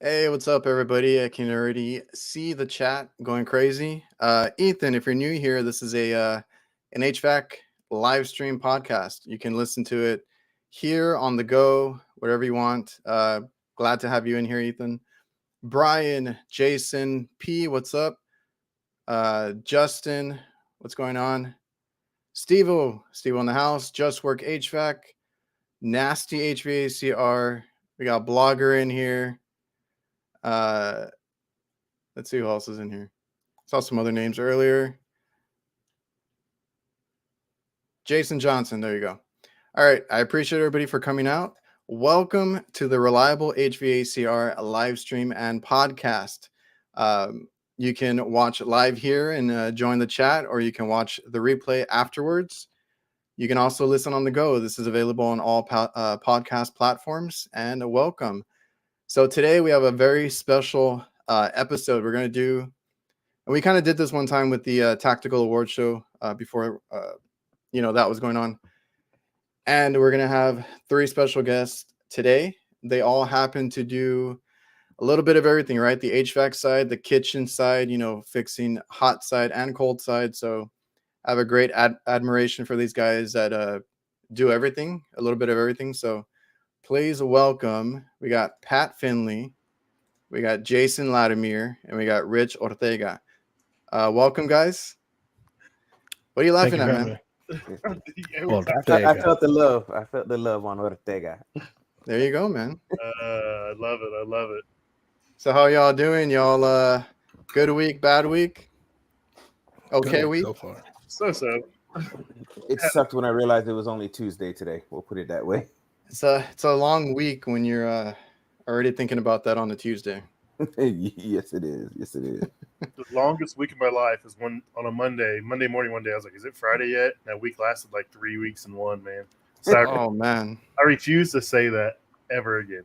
Hey, what's up, everybody? I can already see the chat going crazy. Ethan, if you're new here, this is an HVAC live stream podcast. You can listen to it here on the go, whatever you want. Glad to have you in here, Ethan. Brian, Jason, P, what's up? Justin, what's going on? Steve on the house. Just Work HVAC, Nasty HVACR. We got Blogger in here. Let's see who else is in here. Saw some other names earlier. Jason Johnson. There you go. All right. I appreciate everybody for coming out. Welcome to the Reliable HVACR live stream and podcast. You can watch live here and join the chat, or you can watch the replay afterwards. You can also listen on the go. This is available on all podcast platforms. And welcome. So today we have a very special episode. We're going to do, and we kind of did this one time with the Tactical Award Show before, that was going on. And we're going to have 3 special guests today. They all happen to do a little bit of everything, right? The HVAC side, the kitchen side, fixing hot side and cold side. So I have a great admiration for these guys that do everything, a little bit of everything. So please welcome, we got Pat Finley, we got Jason Latimer, and we got Rich Ortega. Welcome, guys. What are you laughing at, man? I felt the love. I felt the love on Ortega. There you go, man. I love it. I love it. So how y'all doing? Y'all good week, bad week? Okay good week? So far. So. It sucked when I realized it was only Tuesday today. We'll put it that way. It's a long week when you're already thinking about that on a Tuesday. Yes, it is. Yes, it is. The longest week of my life is on a Monday morning. One day I was like, "Is it Friday yet?" And that week lasted like 3 weeks in one, man. Oh man, I refuse to say that ever again.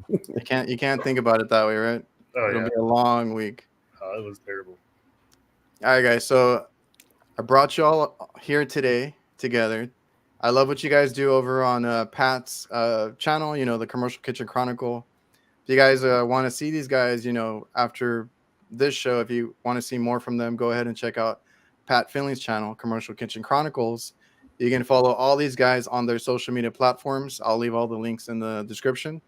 You can't think about it that way, right? It'll be a long week. It was terrible. All right, guys. So I brought y'all here today together. I love what you guys do over on Pat's channel, the Commercial Kitchen Chronicle. If you guys want to see these guys, after this show, if you want to see more from them, go ahead and check out Pat Finley's channel, Commercial Kitchen Chronicles. You can follow all these guys on their social media platforms. I'll leave all the links in the description.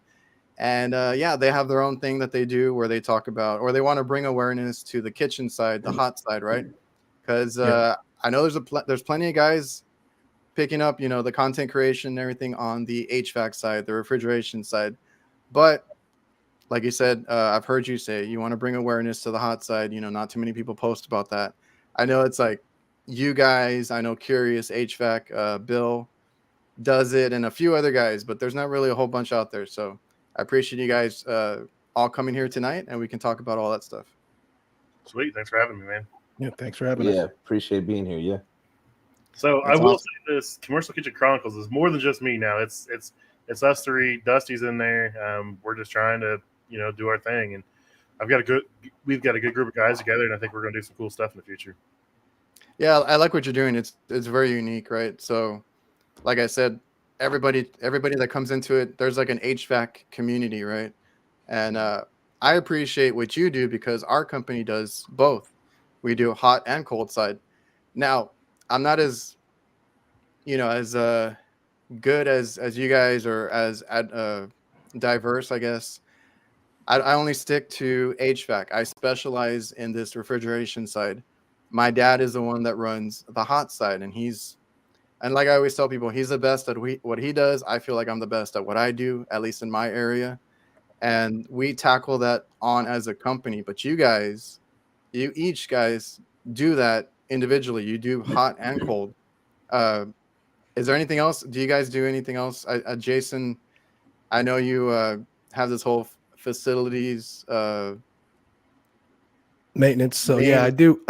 And they have their own thing that they do where they talk about, or they want to bring awareness to the kitchen side, the hot side, right? Because I know there's plenty of guys picking up, the content creation and everything on the HVAC side, the refrigeration side. But like you said, I've heard you say you want to bring awareness to the hot side. Not too many people post about that. I know it's like you guys, I know Curious HVAC, Bill does it, and a few other guys, but there's not really a whole bunch out there. So I appreciate you guys all coming here tonight, and we can talk about all that stuff. Sweet. Thanks for having me, man. Yeah, thanks for having us. Yeah, appreciate being here. Yeah. So I will say this: Commercial Kitchen Chronicles is more than just me now. It's us 3. Dusty's in there. We're just trying to do our thing, and we've got a good group of guys together, and I think we're going to do some cool stuff in the future. Yeah, I like what you're doing. It's very unique, right? So, like I said, everybody that comes into it, there's like an HVAC community, right? And I appreciate what you do because our company does both. We do hot and cold side. Now, I'm not as good as you guys, or as diverse, I guess. I only stick to HVAC. I specialize in this refrigeration side. My dad is the one that runs the hot side, and like I always tell people, he's the best at what he does. I feel like I'm the best at what I do, at least in my area. And we tackle that on as a company. But you each guys do that individually. You do hot and cold. Is there anything else? Do you guys do anything else? Jason, I know you have this whole facilities maintenance. So yeah, I do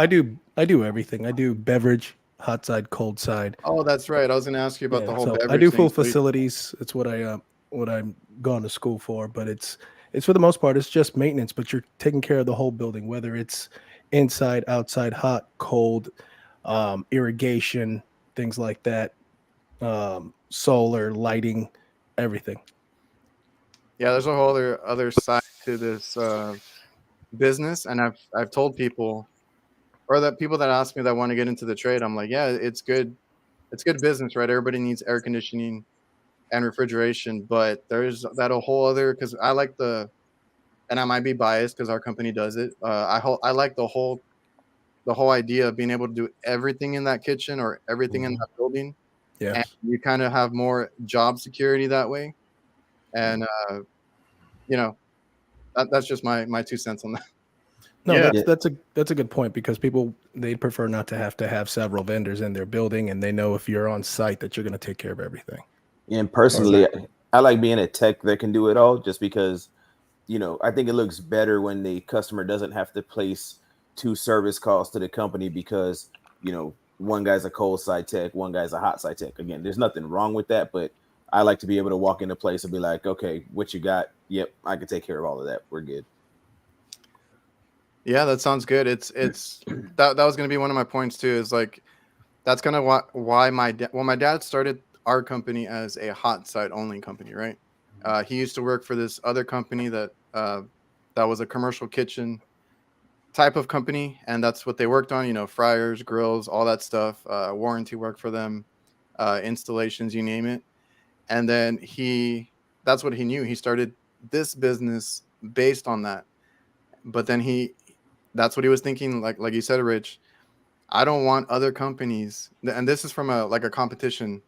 everything. I do beverage, hot side, cold side. Oh, that's right. I was going to ask you about the whole beverage. I do full facilities. It's what I'm going to school for, but it's for the most part, it's just maintenance, but you're taking care of the whole building, whether it's inside, outside, hot, cold, irrigation, things like that, solar, lighting, everything. Yeah, there's a whole other side to this business, and I've told people, or that people that ask me that want to get into the trade, I'm like, yeah, it's good. It's good business, right? Everybody needs air conditioning and refrigeration, but there's that a whole other, because I like and I might be biased because our company does it. I like the whole idea of being able to do everything in that kitchen or everything in that building, Yeah. and you kind of have more job security that way. And you know, that's just my 2 cents on that. No, Yeah. that's a good point, because people, they prefer not to have several vendors in their building, and they know if you're on site that you're going to take care of everything. And personally, I like being a tech that can do it all, just because, I think it looks better when the customer doesn't have to place 2 service calls to the company because, one guy's a cold side tech, one guy's a hot side tech. Again, there's nothing wrong with that, but I like to be able to walk into place and be like, okay, what you got? Yep, I can take care of all of that. We're good. Yeah, that sounds good. It's that was going to be one of my points too. Is like that's kind of why my dad started our company as a hot side only company, right? He used to work for this other company that was a commercial kitchen type of company, and that's what they worked on. Fryers, grills, all that stuff. Warranty work for them, installations, you name it. And then that's what he knew. He started this business based on that. But then that's what he was thinking. Like you said, Rich, I don't want other companies, and this is from a competition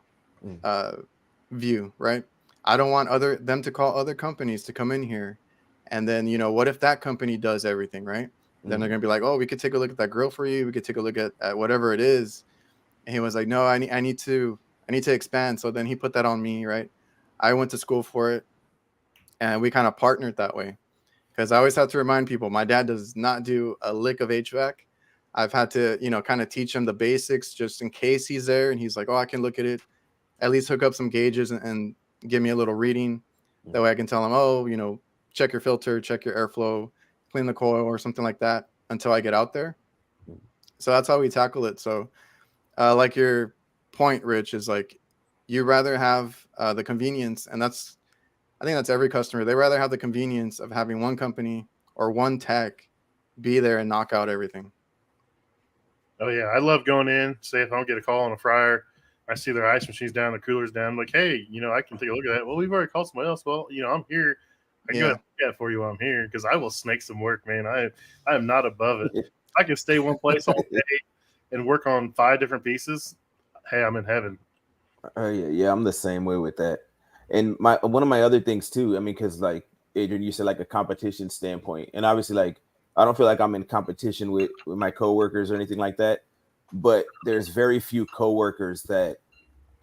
uh, view, right? I don't want them to call other companies to come in here, and then what if that company does everything, right? Then they're gonna be like, oh, we could take a look at that grill for you. We could take a look at whatever it is. And he was like, no, I need to expand. So then he put that on me, right? I went to school for it, and we kind of partnered that way. Because I always have to remind people, my dad does not do a lick of HVAC. I've had to, kind of teach him the basics just in case he's there and he's like, oh, I can look at it, at least hook up some gauges and give me a little reading. That way I can tell him, oh, check your filter, check your airflow, clean the coil or something like that until I get out there. So that's how we tackle it. So like your point, Rich, is like you rather have the convenience, and I think that's every customer. They rather have the convenience of having one company or one tech be there and knock out everything. Oh yeah, I love going in. Say if I don't get a call on a fryer, I see their ice machine's down, the cooler's down. I'm like, hey, I can take a look at that. Well, we've already called somebody else. Well, I'm here. I can go ahead and do that for you while I'm here, because I will snake some work, man. I am not above it. If I can stay one place all day and work on 5 different pieces, hey, I'm in heaven. Yeah, I'm the same way with that. And one of my other things too, I mean, because like Adrian, you said, like a competition standpoint, and obviously, like I don't feel like I'm in competition with my coworkers or anything like that, but there's very few coworkers that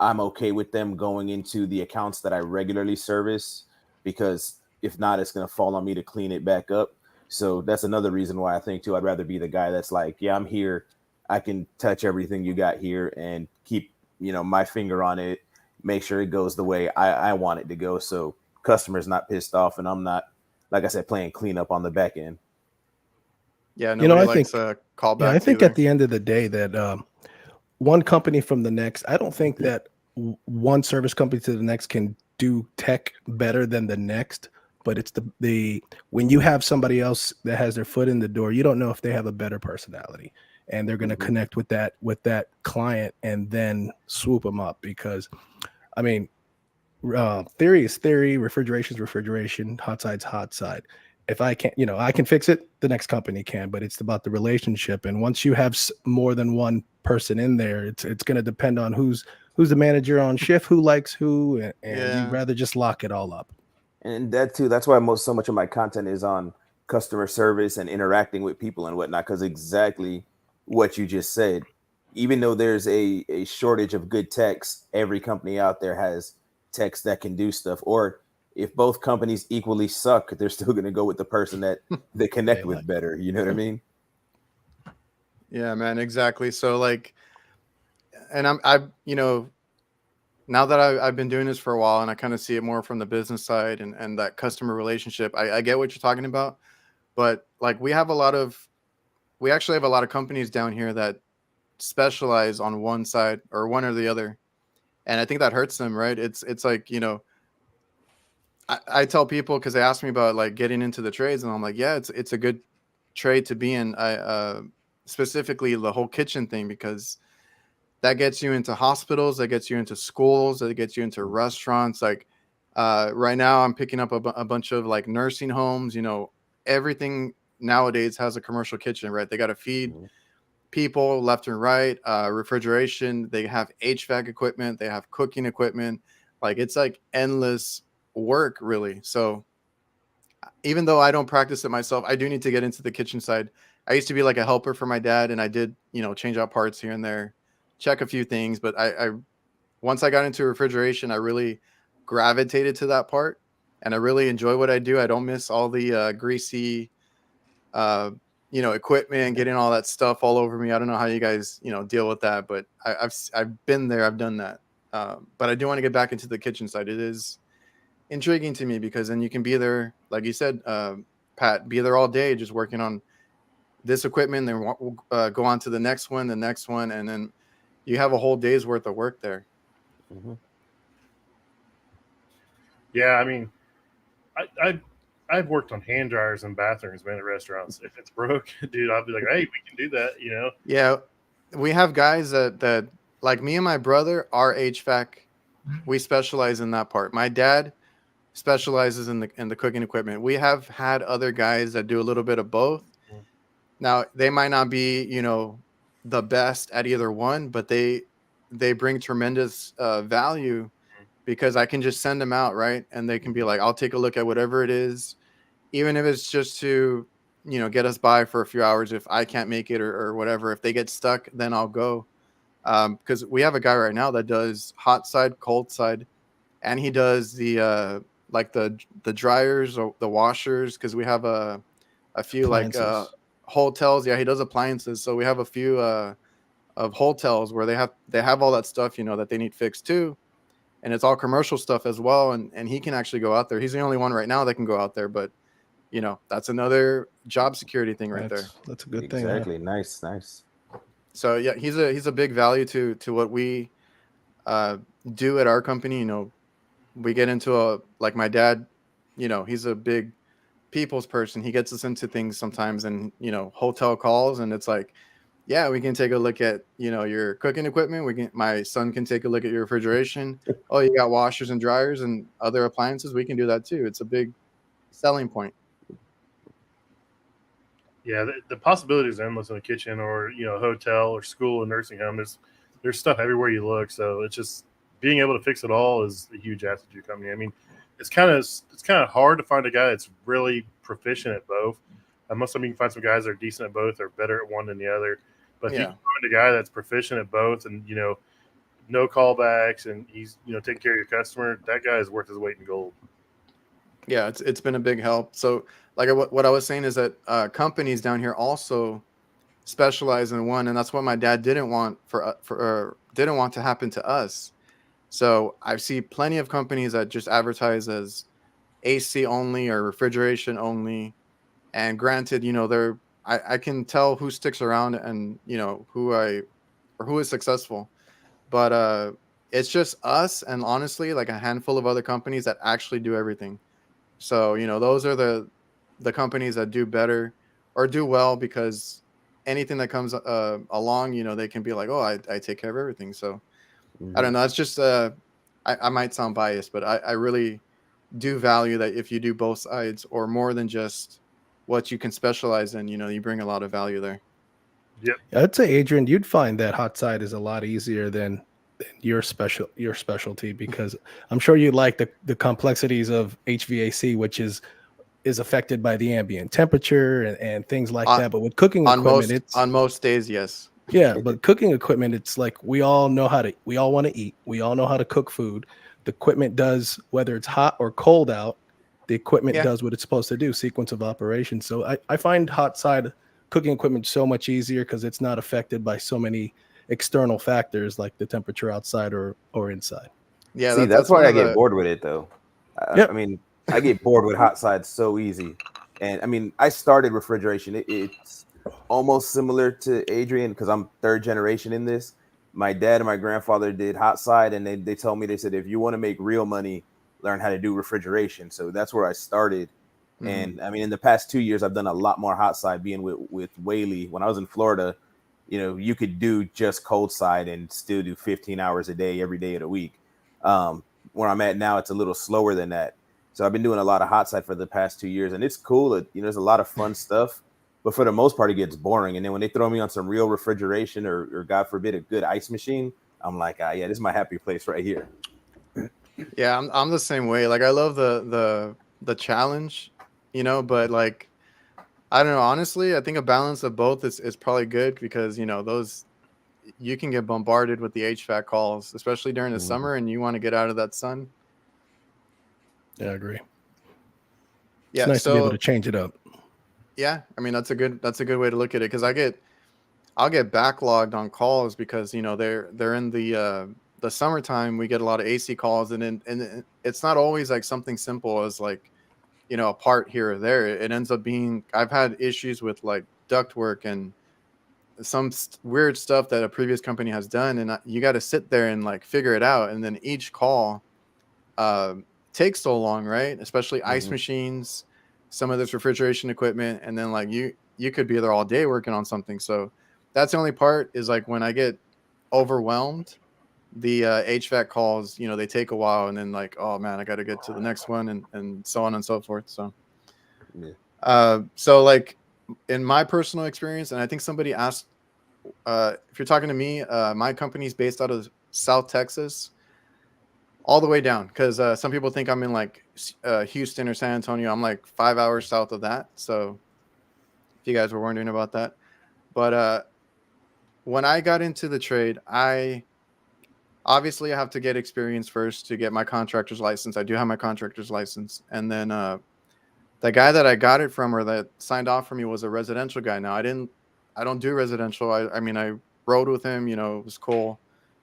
I'm okay with them going into the accounts that I regularly service, because if not, it's going to fall on me to clean it back up. So that's another reason why I think too, I'd rather be the guy that's like, yeah, I'm here. I can touch everything you got here and keep, my finger on it, make sure it goes the way I want it to go. So customers not pissed off, and I'm not, like I said, playing cleanup on the back end. Yeah, nobody I likes think, a callback. I think either. at the end of the day that one company from the next, I don't think that one service company to the next can do tech better than the next. But it's the when you have somebody else that has their foot in the door, you don't know if they have a better personality, and they're going to connect with that client and then swoop them up. Because, I mean, theory is theory, refrigeration is refrigeration, hot side's hot side. If I can't, I can fix it, the next company can, but it's about the relationship. And once you have more than one person in there, it's going to depend on who's the manager on shift, who likes who, and you'd rather just lock it all up. And that too, that's why so much of my content is on customer service and interacting with people and whatnot, because exactly what you just said. Even though there's a shortage of good techs, every company out there has techs that can do stuff. Or if both companies equally suck, they're still going to go with the person that they connect with better. You know what I mean? Yeah, man, exactly. So like, and now that I've been doing this for a while, and I kind of see it more from the business side and that customer relationship, I get what you're talking about. But like we actually have a lot of companies down here that specialize on one side or one or the other. And I think that hurts them, right? It's like, I tell people because they ask me about like getting into the trades, and I'm like, yeah, it's a good trade to be in. I specifically the whole kitchen thing, because that gets you into hospitals, that gets you into schools, that gets you into restaurants. Like right now, I'm picking up a bunch of like nursing homes. You know, everything nowadays has a commercial kitchen, right? They got to feed people left and right. Refrigeration. They have HVAC equipment. They have cooking equipment. Like it's like endless work, really. So even though I don't practice it myself, I do need to get into the kitchen side. I used to be like a helper for my dad, and I did, you know, change out parts here and there, check a few things. But I once I got into refrigeration, I really gravitated to that part, and I really enjoy what I do. I don't miss all the greasy, uh, you know, equipment, getting all that stuff all over me. I don't know how you guys, you know, deal with that, but I've been there, I've done that. But I do want to get back into the kitchen side. It is intriguing to me because then you can be there, like you said, Pat, be there all day just working on this equipment, then go on to the next one, and then you have a whole day's worth of work there. Yeah, I mean, I've worked on hand dryers in bathrooms, man, at restaurants. If it's broke, dude, I'll be like, hey, we can do that, you know? Yeah, we have guys that like me and my brother are HVAC. We specialize in that part. My dad specializes in the cooking equipment. We have had other guys that do a little bit of both. Now they might not be, you know, the best at either one, but they bring tremendous value because I can just send them out, right? And they can be like, I'll take a look at whatever it is, even if it's just to, you know, get us by for a few hours. If I can't make it or whatever, if they get stuck, then I'll go. Because we have a guy right now that does hot side, cold side, and he does the like the dryers or the washers, because we have a few like hotels. Yeah, he does appliances. So we have a few of hotels where they have all that stuff, you know, that they need fixed too. And it's all commercial stuff as well. And he can actually go out there. He's the only one right now that can go out there, but you know, that's another job security thing right there. That's a good thing. Exactly. Nice. So yeah, he's a big value to what we do at our company. You know, we get into like my dad, you know, he's a big people's person. He gets us into things sometimes, and you know, hotel calls, and it's like, yeah, we can take a look at, you know, your cooking equipment. My son can take a look at your refrigeration. Oh, you got washers and dryers and other appliances. We can do that too. It's a big selling point. Yeah, the possibilities are endless in a kitchen or, you know, hotel or school or nursing home. There's stuff everywhere you look. So it's just being able to fix it all is a huge asset to your company. I mean, it's kind of hard to find a guy that's really proficient at both. Most of them, you can find some guys that are decent at both or better at one than the other. But if you can find a guy that's proficient at both and, you know, no callbacks and he's, you know, taking care of your customer, that guy is worth his weight in gold. Yeah, it's been a big help. So like what I was saying is that companies down here also specialize in one, and that's what my dad didn't want didn't want to happen to us. So I see plenty of companies that just advertise as AC only or refrigeration only. And granted, you know, I can tell who sticks around and, you know, who is successful. But it's just us and honestly like a handful of other companies that actually do everything. So, you know, those are the companies that do better or do well, because anything that comes along, you know, they can be like, oh, I take care of everything. So I don't know. It's just I might sound biased, but I really do value that if you do both sides or more than just what you can specialize in, you know, you bring a lot of value there. Yep. I'd say, Adrian, you'd find that hot side is a lot easier than your specialty, because I'm sure you like the complexities of HVAC, which is affected by the ambient temperature and things like that. But with cooking equipment, on most days, yes. Yeah, but cooking equipment, it's like we all want to eat. We all know how to cook food. The equipment does, whether it's hot or cold out, the equipment does what it's supposed to do, sequence of operations. So I find hot side cooking equipment so much easier because it's not affected by so many external factors like the temperature outside or inside. Yeah, see, that's why I get bored with it though. I mean, I get bored with hot side so easy. And I mean, I started refrigeration. It's almost similar to Adrian because I'm third generation in this. My dad and my grandfather did hot side, and they told me, they said, if you want to make real money, learn how to do refrigeration. So that's where I started. Mhm. And I mean, in the past 2 years, I've done a lot more hot side being with Whaley. When I was in Florida, you know, you could do just cold side and still do 15 hours a day, every day of the week. Where I'm at now, it's a little slower than that. So I've been doing a lot of hot side for the past 2 years, and it's cool. You know, there's a lot of fun stuff, but for the most part, it gets boring. And then when they throw me on some real refrigeration or God forbid, a good ice machine, I'm like, yeah, this is my happy place right here. Yeah, I'm the same way. Like I love the challenge, you know, but like I don't know, honestly, I think a balance of both is probably good because, you know, those you can get bombarded with the HVAC calls, especially during the summer and you want to get out of that sun. Yeah, I agree. It's Yeah, nice to be able to so change it up. yeah, I mean that's a good way to look at it because I'll get backlogged on calls because, you know, they're in the summertime we get a lot of AC calls and it's not always like something simple as like, you know, a part here or there. It ends up being I've had issues with like ductwork and some weird stuff that a previous company has done, and you got to sit there and like figure it out. And then each call uh, takes so long, right? Especially ice machines, some of this refrigeration equipment, and then like you could be there all day working on something. So that's the only part is like when I get overwhelmed, the HVAC calls, you know, they take a while, and then like, oh man, I got to get to the next one, and so on and so forth. So, so like in my personal experience, and I think somebody asked, if you're talking to me, my company's based out of South Texas, all the way down. Because some people think I'm in like Houston or San Antonio. I'm like 5 hours south of that. So if you guys were wondering about that, but when I got into the trade, I have to get experience first to get my contractor's license. I do have my contractor's license, and then the guy that I got it from or that signed off for me was a residential guy. Now I don't do residential. I mean, I rode with him, you know, it was cool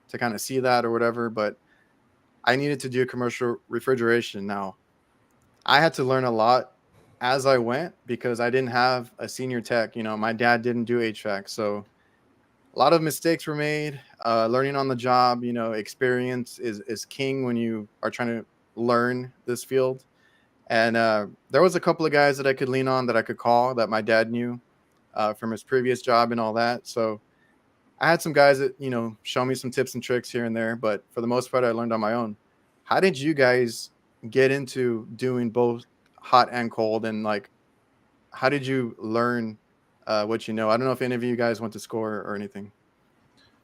to kind of see that or whatever, but I needed to do commercial refrigeration. Now I had to learn a lot as I went because I didn't have a senior tech, you know, my dad didn't do HVAC. So a lot of mistakes were made, learning on the job, you know, experience is king when you are trying to learn this field. And there was a couple of guys that I could lean on that I could call that my dad knew from his previous job and all that. So I had some guys that, you know, show me some tips and tricks here and there, but for the most part, I learned on my own. How did you guys get into doing both hot and cold? And like, how did you learn what you know? I don't know if any of you guys went to school or anything.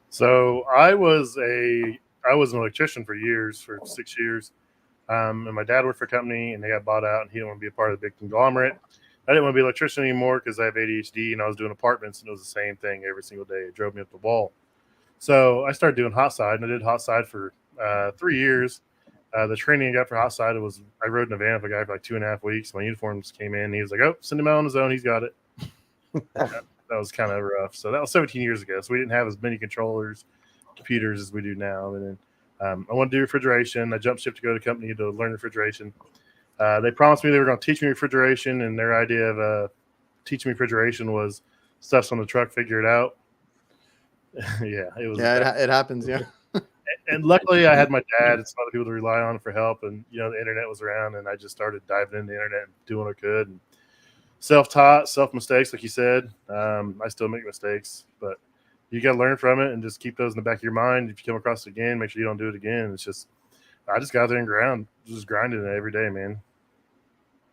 So I was an electrician for years, for 6 years. And my dad worked for a company and they got bought out and he didn't want to be a part of the big conglomerate. I didn't want to be an electrician anymore because I have ADHD and I was doing apartments and it was the same thing every single day. It drove me up the wall. So I started doing hot side and I did hot side for 3 years. The training I got for hot side was I rode in a van with a guy for like 2.5 weeks. My uniforms came in. And he was like, "Oh, send him out on his own. He's got it." That was kind of rough. So that was 17 years ago. So we didn't have as many controllers, computers as we do now. And then I wanted to do refrigeration. I jumped ship to go to a company to learn refrigeration. They promised me they were going to teach me refrigeration, and their idea of teaching me refrigeration was stuff's on the truck, figure it out. Yeah, it was. Yeah, it happens. Yeah. And luckily, I had my dad and some other people to rely on for help, and you know the internet was around, and I just started diving into the internet and doing what I could. And self-taught, self-mistakes, like you said. I still make mistakes, but you got to learn from it and just keep those in the back of your mind. If you come across it again, make sure you don't do it again. It's just, I just got out there and just grinding it every day, man.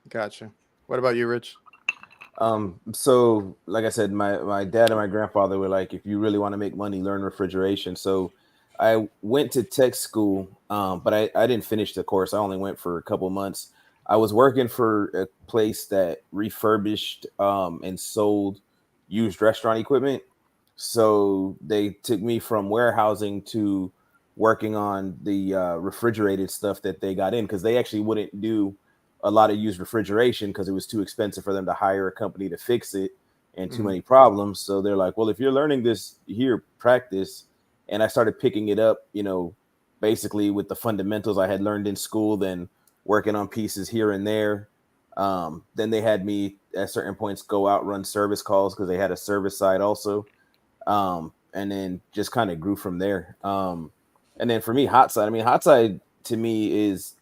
Gotcha. What about you, Rich? So like I said, my dad and my grandfather were like, if you really want to make money, learn refrigeration. So I went to tech school, but I didn't finish the course. I only went for a couple months. I was working for a place that refurbished and sold used restaurant equipment. So they took me from warehousing to working on the refrigerated stuff that they got in, because they actually wouldn't do a lot of used refrigeration because it was too expensive for them to hire a company to fix it and too many problems. So they're like, well, if you're learning this here, practice. And I started picking it up, you know, basically with the fundamentals I had learned in school, then working on pieces here and there. Then they had me at certain points go out, run service calls because they had a service side also. And then just kind of grew from there. And then for me, hot side to me is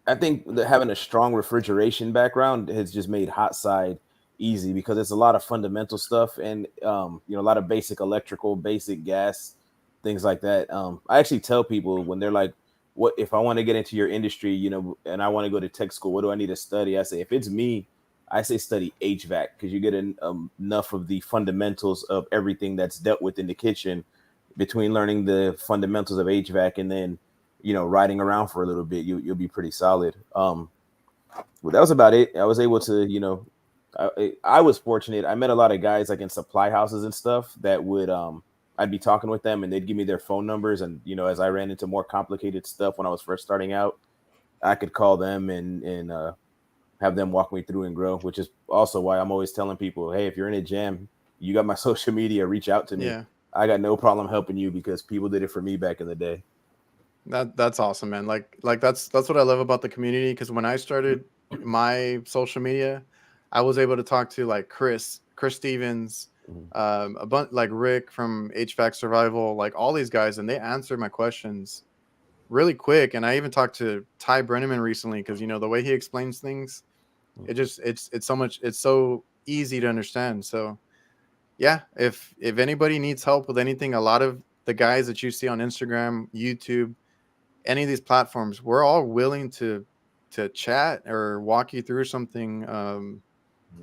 I think that having a strong refrigeration background has just made hot side easy because it's a lot of fundamental stuff and a lot of basic electrical, basic gas, things like that. I actually tell people when they're like, "What if I want to get into your industry, and I want to go to tech school? What do I need to study?" I say, if it's me, I say study HVAC because you get enough of the fundamentals of everything that's dealt with in the kitchen between learning the fundamentals of HVAC and then riding around for a little bit, you'll be pretty solid. Well, that was about it. I was able to, I was fortunate. I met a lot of guys like in supply houses and stuff that would I'd be talking with them and they'd give me their phone numbers, and as I ran into more complicated stuff when I was first starting out, I could call them and have them walk me through and grow, which is also why I'm always telling people, hey, if you're in a jam, you got my social media, reach out to me. Yeah. I got no problem helping you because people did it for me back in the day. That's awesome, man. Like that's what I love about the community, because when I started my social media, I was able to talk to like Chris Stevens, a bunch like Rick from HVAC Survival, like all these guys, and they answered my questions really quick. And I even talked to Ty Brenneman recently because the way he explains things, it's so easy to understand. So yeah, if anybody needs help with anything, a lot of the guys that you see on Instagram, YouTube, any of these platforms, we're all willing to chat or walk you through something.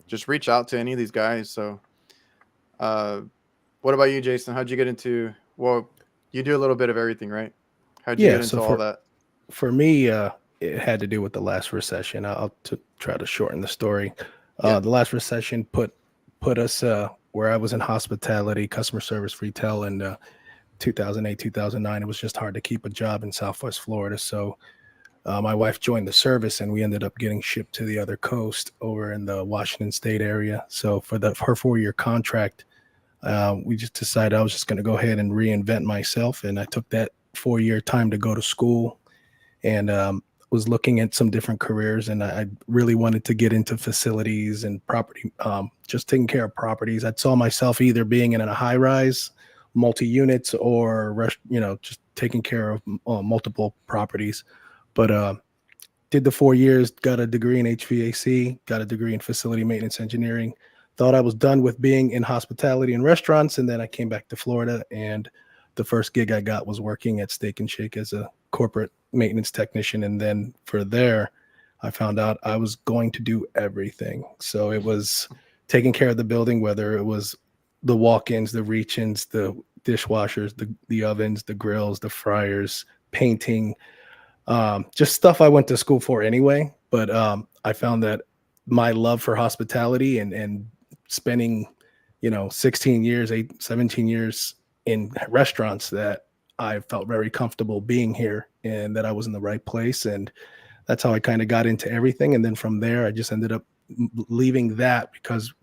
Just reach out to any of these guys. So what about you, Jason? How'd you get into, well, you do a little bit of everything, right? How'd you Yeah. get So into all that? for me, it had to do with the last recession. I'll try to shorten the story. Yeah. The last recession put us where I was in hospitality, customer service, retail, and 2008, 2009. It was just hard to keep a job in Southwest Florida. So my wife joined the service, and we ended up getting shipped to the other coast over in the Washington State area. So for her 4-year contract, we just decided I was just going to go ahead and reinvent myself. And I took that 4-year time to go to school and was looking at some different careers. And I really wanted to get into facilities and property, just taking care of properties. I saw myself either being in a high rise, multi-units, or just taking care of multiple properties. But did the 4 years, got a degree in HVAC, got a degree in facility maintenance engineering. Thought I was done with being in hospitality and restaurants, and then I came back to Florida, and the first gig I got was working at Steak and Shake as a corporate maintenance technician. And then for there, I found out I was going to do everything. So it was taking care of the building, whether it was the walk-ins, the reach-ins, the dishwashers, the ovens, the grills, the fryers, painting, just stuff I went to school for anyway. But I found that my love for hospitality and spending, 16 years, 17 years in restaurants, that I felt very comfortable being here and that I was in the right place. And that's how I kind of got into everything. And then from there, I just ended up leaving that, because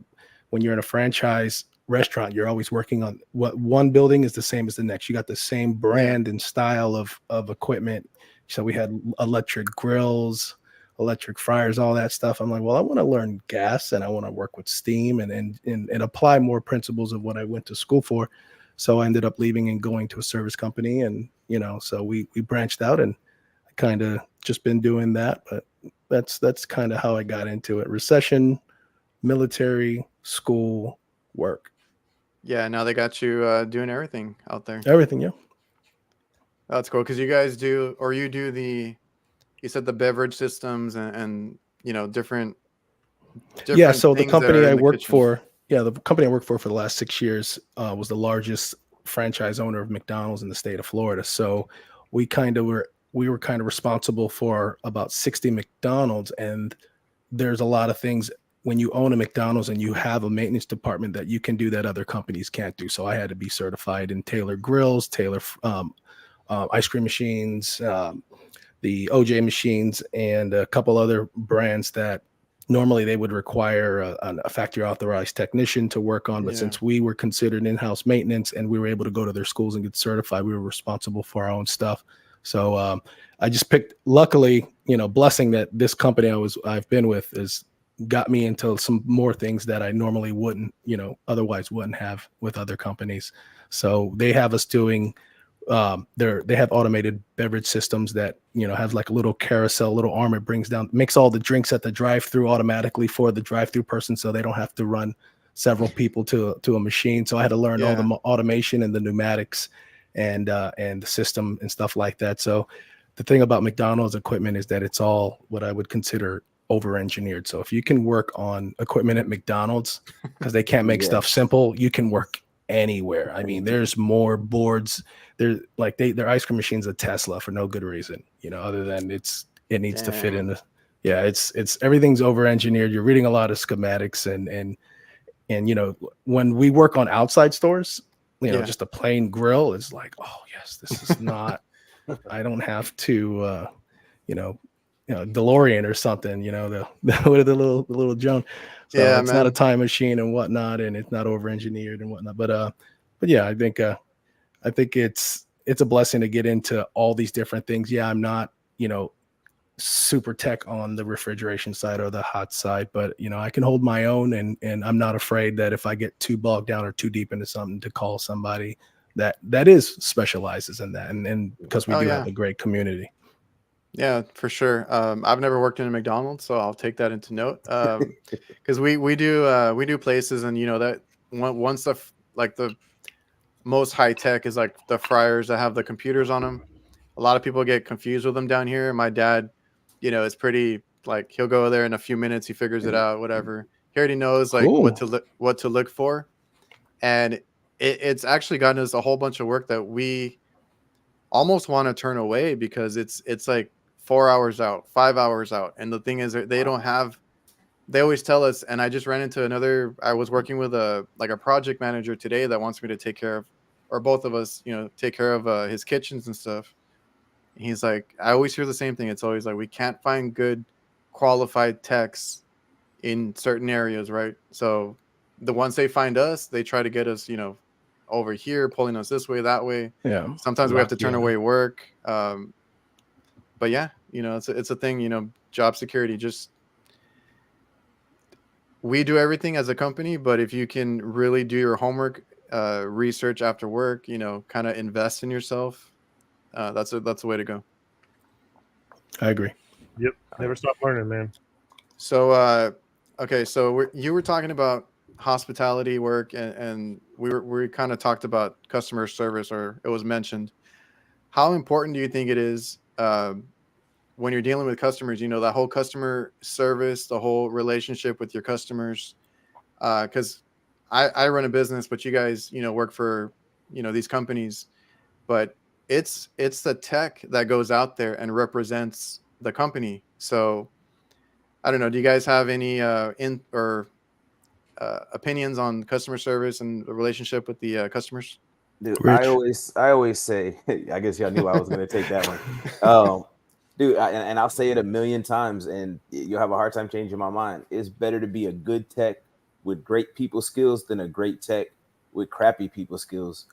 when you're in a franchise restaurant, you're always working on what one building is the same as the next. You got the same brand and style of equipment. So we had electric grills, electric fryers, all that stuff. I'm like, well, I want to learn gas and I want to work with steam and apply more principles of what I went to school for. So I ended up leaving and going to a service company. And, so we branched out, and I kind of just been doing that. But that's kind of how I got into it. Recession, military, school, work. Yeah, now they got you doing everything out there. Everything, yeah. That's cool, because you guys do, or you do you said the beverage systems and different Yeah, so the things that company are I in the worked kitchen. for, the company I worked for the last 6 years was the largest franchise owner of McDonald's in the state of Florida. So we were kind of responsible for about 60 McDonald's, and there's a lot of things when you own a McDonald's and you have a maintenance department that you can do that other companies can't do. So I had to be certified in Taylor grills, Taylor ice cream machines, the OJ machines, and a couple other brands that normally they would require a factory authorized technician to work on. But since we were considered in-house maintenance and we were able to go to their schools and get certified, we were responsible for our own stuff. So I just picked, luckily, blessing that this company I've been with has got me into some more things that I normally wouldn't, otherwise wouldn't have with other companies. So they have us doing they have automated beverage systems that, you know, have like a little carousel, little arm. It makes all the drinks at the drive-through automatically for the drive-through person, so they don't have to run several people to a machine. So I had to learn all the automation and the pneumatics and the system and stuff like that. So the thing about McDonald's equipment is that it's all what I would consider over-engineered. So if you can work on equipment at McDonald's, because they can't make stuff simple, you can work anywhere. I mean, there's more boards. They're like their ice cream machine's a Tesla for no good reason, you know, other than it needs to fit in. It's everything's over-engineered. You're reading a lot of schematics and you know, when we work on outside stores, you know, just a plain grill is like, oh yes, this is not. I don't have to, you know, DeLorean or something. You know, the little Joan. So it's not a time machine and whatnot, and it's not over-engineered and whatnot. But yeah, I think it's a blessing to get into all these different things. Yeah, I'm not, you know, super tech on the refrigeration side or the hot side, but you know, I can hold my own, and I'm not afraid that if I get too bogged down or too deep into something, to call somebody that specializes in that, and because we do have a great community. Yeah, for sure. I've never worked in a McDonald's, so I'll take that into note. Because we do places, and you know that one stuff like the most high tech is like the fryers that have the computers on them. A lot of people get confused with them down here. My dad, you know, is pretty like he'll go there in a few minutes, he figures it out, whatever. He already knows like what to look for, and it's actually gotten us a whole bunch of work that we almost want to turn away because it's like 4 hours out, 5 hours out. And the thing is they don't have, they always tell us, and I just ran into I was working with a project manager today that wants me to take care of, or both of us, you know, take care of his kitchens and stuff. He's like, I always hear the same thing. It's always like, we can't find good qualified techs in certain areas, right? So the ones they find us, they try to get us, you know, over here, pulling us this way, that way. Yeah. Sometimes we have to turn away work. But yeah, you know, it's a thing, you know, job security. Just we do everything as a company, but if you can really do your homework, research after work, you know, kind of invest in yourself, that's a way to go. I agree. Yep. Never stop learning, man. So, okay. So you were talking about hospitality work, and we kind of talked about customer service, or it was mentioned. How important do you think it is when you're dealing with customers? You know, that whole customer service, the whole relationship with your customers. Because I run a business, but you guys, you know, work for, you know, these companies, but it's the tech that goes out there and represents the company. So I don't know. Do you guys have any opinions on customer service and the relationship with the customers? Dude, Rich. I always say, I guess y'all knew I was going to take that one. Dude, and I'll say it a million times, and you'll have a hard time changing my mind. It's better to be a good tech with great people skills than a great tech with crappy people skills.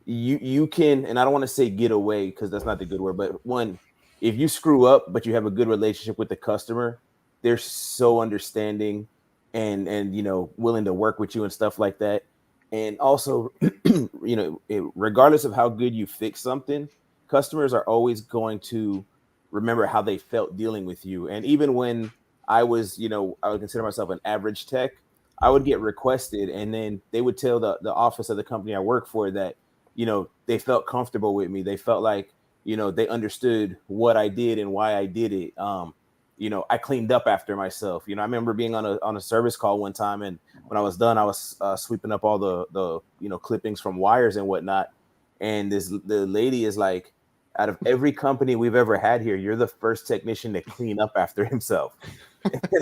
You can, and I don't want to say get away because that's not the good word, but one, if you screw up but you have a good relationship with the customer, they're so understanding and you know, willing to work with you and stuff like that. And also, you know, regardless of how good you fix something, customers are always going to remember how they felt dealing with you. And even when I was, you know, I would consider myself an average tech, I would get requested, and then they would tell the office of the company I work for that, you know, they felt comfortable with me. They felt like, you know, they understood what I did and why I did it. You know, I cleaned up after myself. You know, I remember being on a service call one time, and when I was done, I was sweeping up all the you know, clippings from wires and whatnot. And the lady is like, out of every company we've ever had here, you're the first technician to clean up after himself.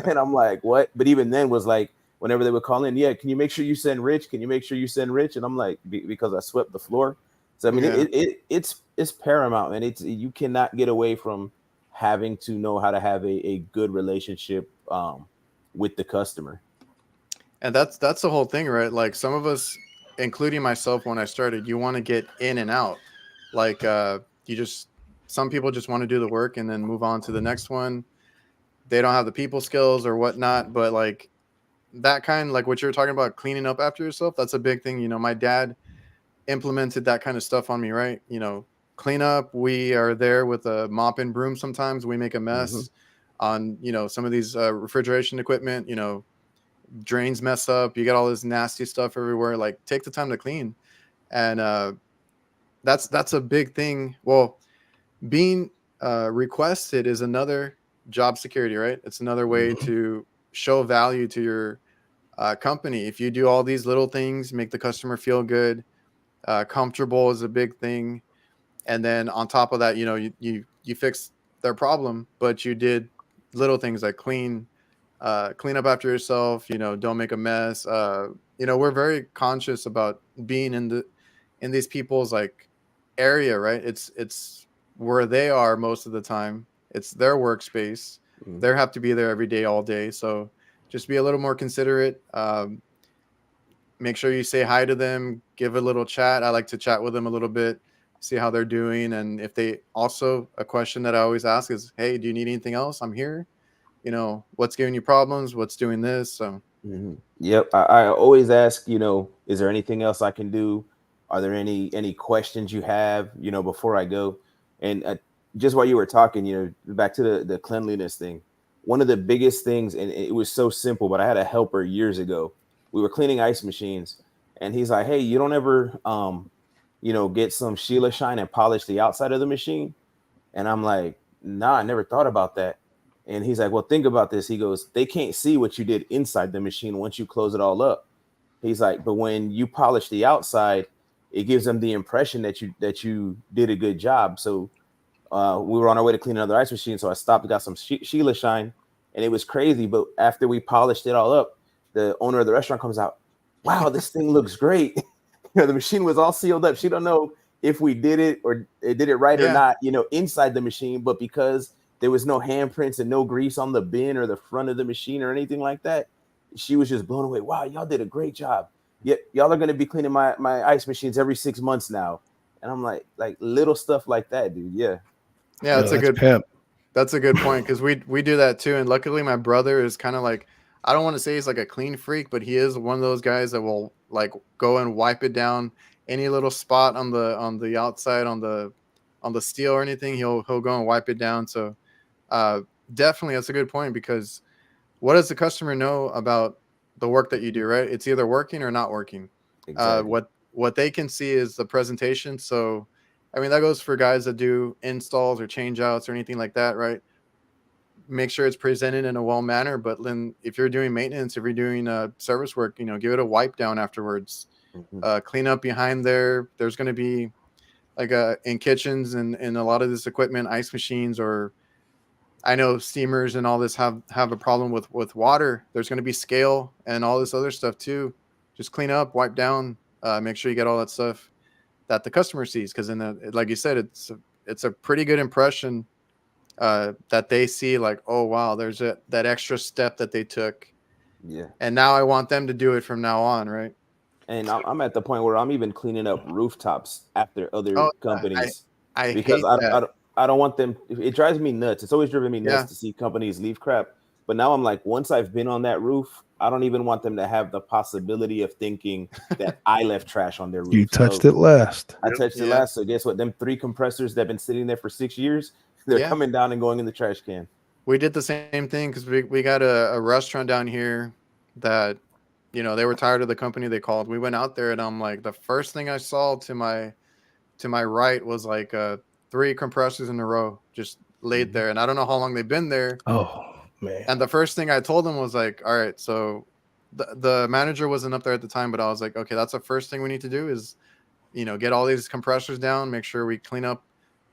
And I'm like, what? But even then was like, whenever they would call in, yeah, can you make sure you send Rich? Can you make sure you send Rich? And I'm like, because I swept the floor. So I mean, it's paramount, and you cannot get away from having to know how to have a good relationship with the customer. And that's the whole thing, right? Like some of us, including myself, when I started, you want to get in and out. Like some people just want to do the work and then move on to the next one. They don't have the people skills or whatnot, but like that kind, like what you're talking about, cleaning up after yourself, that's a big thing. You know, my dad implemented that kind of stuff on me, right? You know, clean up. We are there with a mop and broom. Sometimes we make a mess on, some of these refrigeration equipment, drains mess up. You got all this nasty stuff everywhere. Like, take the time to clean. And that's a big thing. Well, being requested is another job security, right? It's another way to show value to your company. If you do all these little things, make the customer feel good, comfortable is a big thing. And then on top of that, you fix their problem, but you did little things like clean up after yourself, don't make a mess. We're very conscious about being in these people's like area, right? It's where they are most of the time. It's their workspace. They have to be there every day, all day. So just be a little more considerate. Make sure you say hi to them, give a little chat. I like to chat with them a little bit, see how they're doing. And if they also, a question that I always ask is, hey, do you need anything else? I'm here. What's giving you problems? What's doing this? So, Yep. I always ask, is there anything else I can do? Are there any questions you have, before I go? And just while you were talking, back to the cleanliness thing, one of the biggest things, and it was so simple, but I had a helper years ago. We were cleaning ice machines, and he's like, hey, you don't ever, get some Sheila Shine and polish the outside of the machine? And I'm like, nah, I never thought about that. And he's like, well, think about this. He goes, they can't see what you did inside the machine once you close it all up. He's like, but when you polish the outside, it gives them the impression that you did a good job. So we were on our way to clean another ice machine. So I stopped and got some Sheila Shine, and it was crazy. But after we polished it all up, the owner of the restaurant comes out, wow, this thing looks great. The machine was all sealed up. She don't know if we did it or did it right or not, inside the machine. But because there was no handprints and no grease on the bin or the front of the machine or anything like that, she was just blown away. Wow, y'all did a great job. Y'all are going to be cleaning my ice machines every 6 months now. And I'm like little stuff like that, dude. Yeah, that's a good pimp. That's a good point, because we do that too. And luckily my brother is kind of like, I don't want to say he's like a clean freak, but he is one of those guys that will like go and wipe it down, any little spot on the outside on the steel or anything. He'll go and wipe it down. So definitely that's a good point, because what does the customer know about the work that you do, right? It's either working or not working. Exactly. What they can see is the presentation. So I mean, that goes for guys that do installs or change outs or anything like that, right? Make sure it's presented in a well manner. But then if you're doing maintenance, if you're doing service work, give it a wipe down afterwards. Clean up behind there. There's going to be like in kitchens and a lot of this equipment, ice machines, or I know steamers and all this have a problem with water. There's going to be scale and all this other stuff too. Just clean up, wipe down, make sure you get all that stuff that the customer sees. Because like you said, it's a pretty good impression that they see, like, oh wow, there's that extra step that they took. Yeah. And now I want them to do it from now on, right? And I'm at the point where I'm even cleaning up rooftops after other companies. Because I don't want them. It drives me nuts. It's always driven me nuts to see companies leave crap. But now I'm like, once I've been on that roof, I don't even want them to have the possibility of thinking that I left trash on their roof. You touched it last. I touched it last. So guess what? Them 3 compressors that have been sitting there for 6 years, they're coming down and going in the trash can. We did the same thing, because we got a restaurant down here that, they were tired of the company they called. We went out there, and I'm like, the first thing I saw to my right was like 3 compressors in a row just laid there. And I don't know how long they've been there. Oh, man. And the first thing I told them was like, all right, so the manager wasn't up there at the time, but I was like, okay, that's the first thing we need to do is, get all these compressors down, make sure we clean up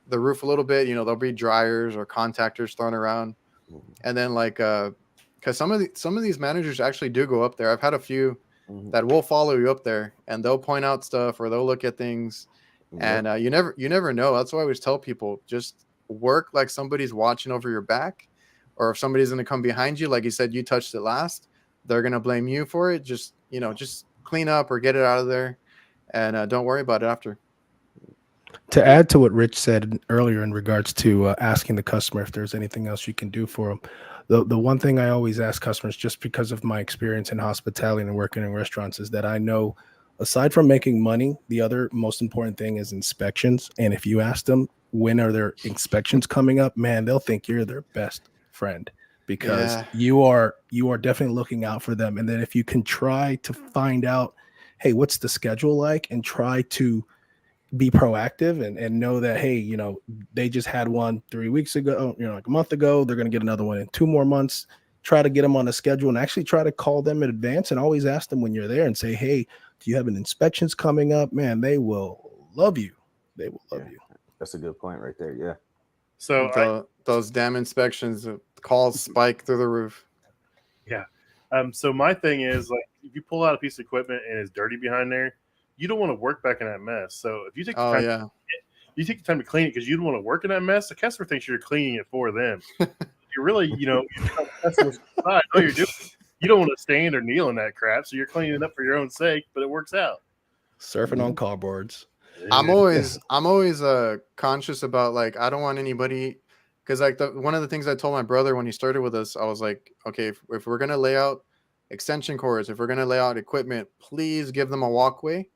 the roof a little bit. There'll be dryers or contactors thrown around. And then like, because some of these managers actually do go up there. I've had a few that will follow you up there, and they'll point out stuff or they'll look at things. And you never know. That's why I always tell people, just work like somebody's watching over your back, or if somebody's going to come behind you, like you said, you touched it last, they're going to blame you for it. Just clean up or get it out of there, and don't worry about it after. To add to what Rich said earlier in regards to asking the customer if there's anything else you can do for them, the one thing I always ask customers, just because of my experience in hospitality and working in restaurants, is that I know aside from making money, the other most important thing is inspections. And if you ask them when are their inspections coming up, man, they'll think you're their best friend because Yeah. you are definitely looking out for them. And then if you can try to find out, hey, what's the schedule like, and try to be proactive and know that, hey, you know, they just had one 3 weeks ago, you know, like a month ago, they're going to get another one in 2 more months. Try to get them on a schedule and actually try to call them in advance and always ask them when you're there and say, hey, do you have an inspections coming up? Man, they will love you. They will love you. That's a good point right there. Yeah. So those damn inspections, calls spike through the roof. Yeah. So my thing is, like, if you pull out a piece of equipment and it's dirty behind there, you don't want to work back in that mess. So if you take the time, you take the time to clean it because you don't want to work in that mess. The customer thinks you're cleaning it for them. You're really, you know, all you're doing. You don't want to stand or kneel in that crap, so you're cleaning it up for your own sake. But it works out. Surfing on cardboards. I'm always conscious about, like, I don't want anybody, because like one of the things I told my brother when he started with us, I was like, okay, if we're gonna lay out extension cords, if we're gonna lay out equipment, please give them a walkway.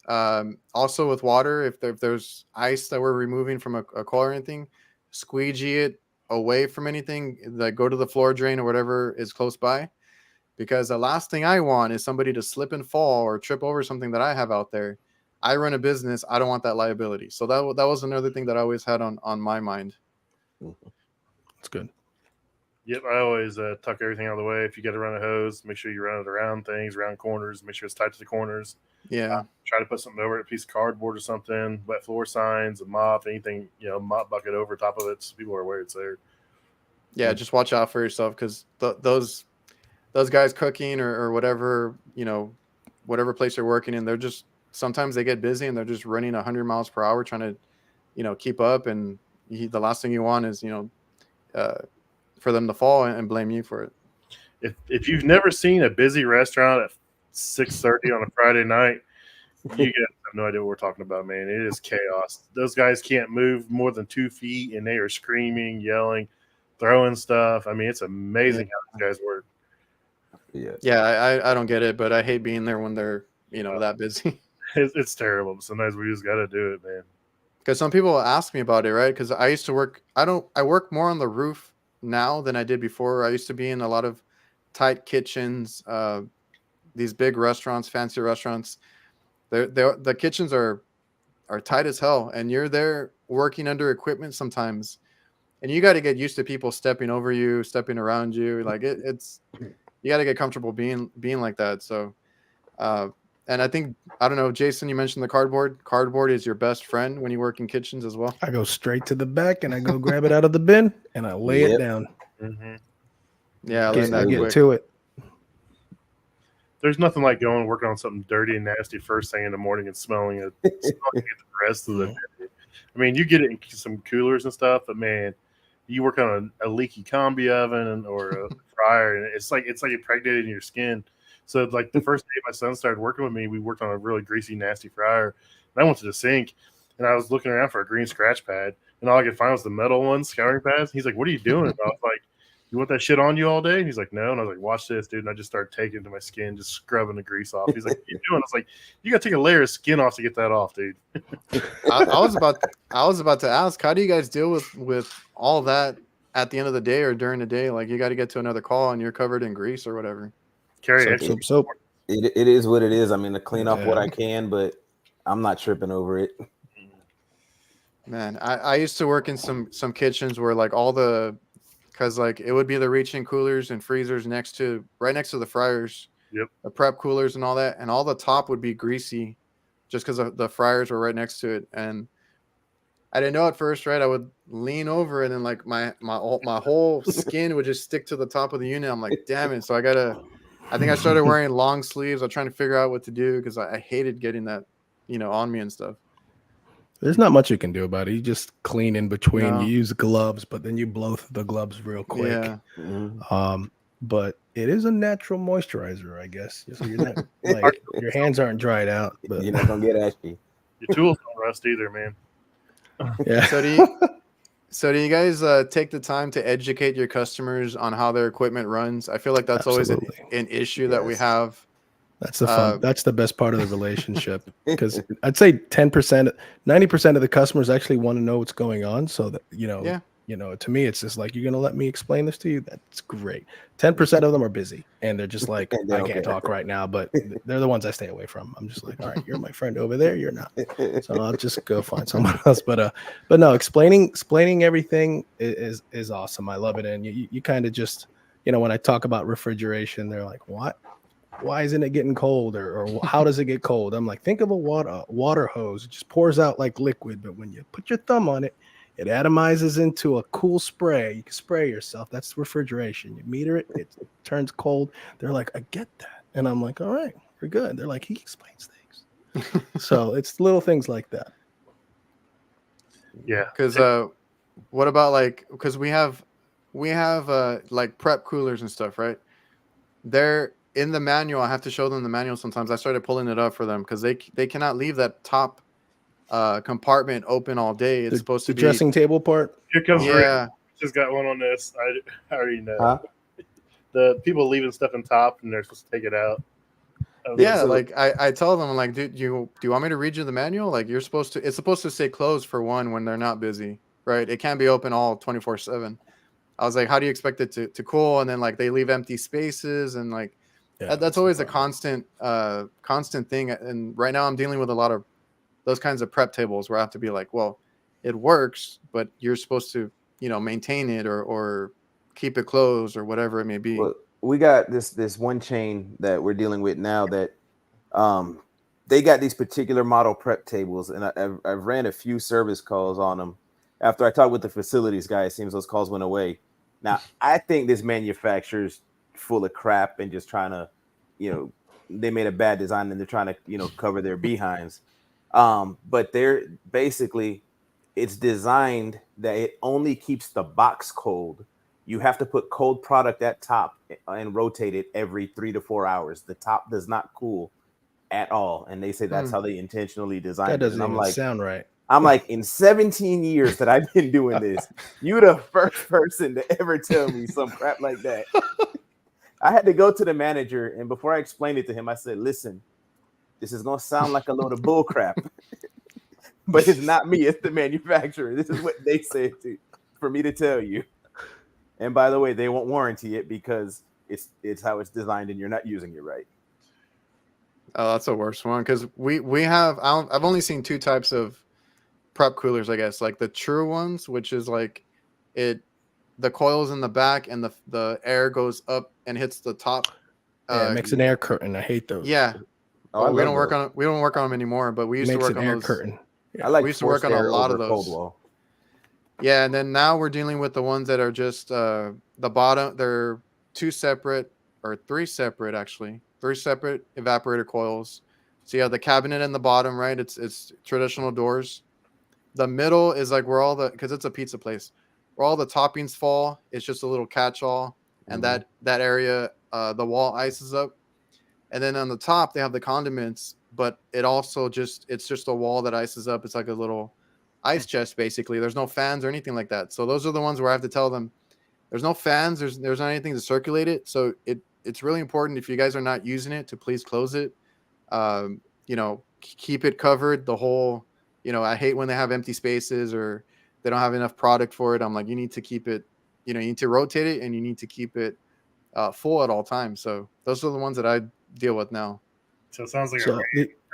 Also with water, if there's ice that we're removing from a coil or anything, squeegee it away from anything, like go to the floor drain or whatever is close by, because the last thing I want is somebody to slip and fall or trip over something that I have out there. I run a business. I don't want that liability. So that was another thing that I always had on my mind. That's good. Yep, I always tuck everything out of the way. If you got to run a hose, make sure you run it around things, around corners. Make sure it's tight to the corners. Yeah. Try to put something over it, a piece of cardboard or something, wet floor signs, a mop, anything, you know, mop bucket over top of it so people are aware it's there. Yeah, just watch out for yourself, because those guys cooking or whatever, you know, whatever place you're working in, they're just, sometimes they get busy and they're just running 100 miles per hour trying to, you know, keep up. And the last thing you want is, you know, for them to fall and blame you for it. If you've never seen a busy restaurant at 6:30 on a Friday night, you guys have no idea what we're talking about, man. It is chaos. Those guys can't move more than 2 feet, and they are screaming, yelling, throwing stuff. I mean, it's amazing how these guys work. Yeah, I don't get it, but I hate being there when they're, you know, that busy. It's terrible. But sometimes we just got to do it, man. Because some people ask me about it, right? Because I used to work. I work more on the roof now than I did before. I used to be in a lot of tight kitchens, these big restaurants, fancy restaurants. The kitchens are tight as hell, and you're there working under equipment sometimes, and you got to get used to people stepping over you, stepping around you. Like it's you got to get comfortable being like that. So, and I think, I don't know, Jason, you mentioned the cardboard. Cardboard is your best friend when you work in kitchens as well. I go straight to the back and I go grab it out of the bin and I lay it down. Mm-hmm. Yeah, I get to it. There's nothing like going working on something dirty and nasty first thing in the morning and smelling it the rest of the day. I mean, you get it in some coolers and stuff, but man, you work on a leaky combi oven or a fryer, and it's like impregnated in your skin. So like the first day my son started working with me, we worked on a really greasy, nasty fryer. And I went to the sink and I was looking around for a green scratch pad, and all I could find was the metal ones, scouring pads. He's like, "What are you doing?" And I was like, "You want that shit on you all day?" And he's like, "No." And I was like, "Watch this, dude." And I just started taking it to my skin, just scrubbing the grease off. He's like, "What are you doing?" I was like, "You got to take a layer of skin off to get that off, dude." I was about to ask, how do you guys deal with all that at the end of the day or during the day? Like, you got to get to another call and you're covered in grease or whatever. Carry soap. It is what it is. I mean, to clean off what I can, but I'm not tripping over it. Man, I used to work in some kitchens where like because like it would be the reach-in coolers and freezers right next to the fryers. Yep. The prep coolers and all that, and all the top would be greasy just because the fryers were right next to it. And I didn't know at first, right? I would lean over and then like my whole skin would just stick to the top of the unit. I'm like, damn it. So I think I started wearing long sleeves. I was trying to figure out what to do because I hated getting that, on me and stuff. There's not much you can do about it. You just clean in between. No. You use gloves, but then you blow the gloves real quick. Yeah. But it is a natural moisturizer, I guess. So you're not like your hands aren't dried out. But You're not gonna get ashy. Your tools don't rust either, man. yeah. So do you guys take the time to educate your customers on how their equipment runs? I feel like that's always an issue that we have That's the fun. That's the best part of the relationship, because I'd say 10%, 90% of the customers actually want to know what's going on. So that, to me, it's just like, you're going to let me explain this to you. That's great. 10% of them are busy and they're just like, I can't talk right now, but they're the ones I stay away from. I'm just like, all right, you're my friend over there. You're not. So I'll just go find someone else. But no, explaining everything is awesome. I love it. And you kind of just, when I talk about refrigeration, they're like, what? Why isn't it getting cold, or how does it get cold? I'm like, think of a water hose. It just pours out like liquid, but when you put your thumb on it, it atomizes into a cool spray. You can spray yourself. That's refrigeration. You meter it, it turns cold. They're like, I get that. And I'm like, all right, we're good. They're like, he explains things. So it's little things like that. Yeah. Because what about because we have like prep coolers and stuff, right? They're in the manual. I have to show them the manual sometimes. I started pulling it up for them because they cannot leave that top compartment open all day. It's supposed to be dressing table part. Here comes just got one on this. I already know. Huh? The people leaving stuff in top and they're supposed to take it out. Yeah, like I tell them, I'm like, dude, do you want me to read you the manual? Like, it's supposed to stay closed for one when they're not busy, right? It can't be open all 24/7. I was like, how do you expect it to cool? And then like they leave empty spaces, and like that's always a constant thing. And right now I'm dealing with a lot of those kinds of prep tables where I have to be like, well, it works, but you're supposed to, maintain it or keep it closed or whatever it may be. Well, we got this one chain that we're dealing with now that they got these particular model prep tables, and I've ran a few service calls on them. After I talked with the facilities guy, it seems those calls went away. Now, I think this manufacturer's full of crap and just trying to, they made a bad design and they're trying to, cover their behinds. But they're basically, it's designed that it only keeps the box cold. You have to put cold product at top and rotate it every 3 to 4 hours. The top does not cool at all. And they say that's how they intentionally designed it. That doesn't and I'm even like, sound right. I'm like, in 17 years that I've been doing this, you the first person to ever tell me some crap like that. I had to go to the manager, and before I explained it to him, I said, listen, this is going to sound like a load of bull crap, but it's not me, it's the manufacturer. This is what they said for me to tell you. And by the way, they won't warranty it because it's how it's designed and you're not using it right. Oh, that's the worst one, because we have, I've only seen two types of prep coolers, I guess, like the true ones, which is like the coils in the back and the air goes up and hits the top. It makes an air curtain. I hate those. Yeah. Oh, we don't work on them anymore, but we used to work on those. Curtain. Yeah. I like we used to work on a lot of those. Cold wall. Yeah, and then now we're dealing with the ones that are just the bottom. They're three separate evaporator coils. So you have the cabinet in the bottom, right? It's traditional doors. The middle is like where because it's a pizza place, where all the toppings fall. It's just a little catch-all, and that area, the wall ices up. And then on the top they have the condiments, but it's just a wall that ices up. It's like a little ice chest basically. There's no fans or anything like that. So those are the ones where I have to tell them there's no fans, there's not anything to circulate it. So it's really important, if you guys are not using it, to please close it. Keep it covered the whole. I hate when they have empty spaces or they don't have enough product for it. I'm like, you need to keep it, you need to rotate it, and you need to keep it full at all times. So those are the ones that I deal with now. So it sounds like I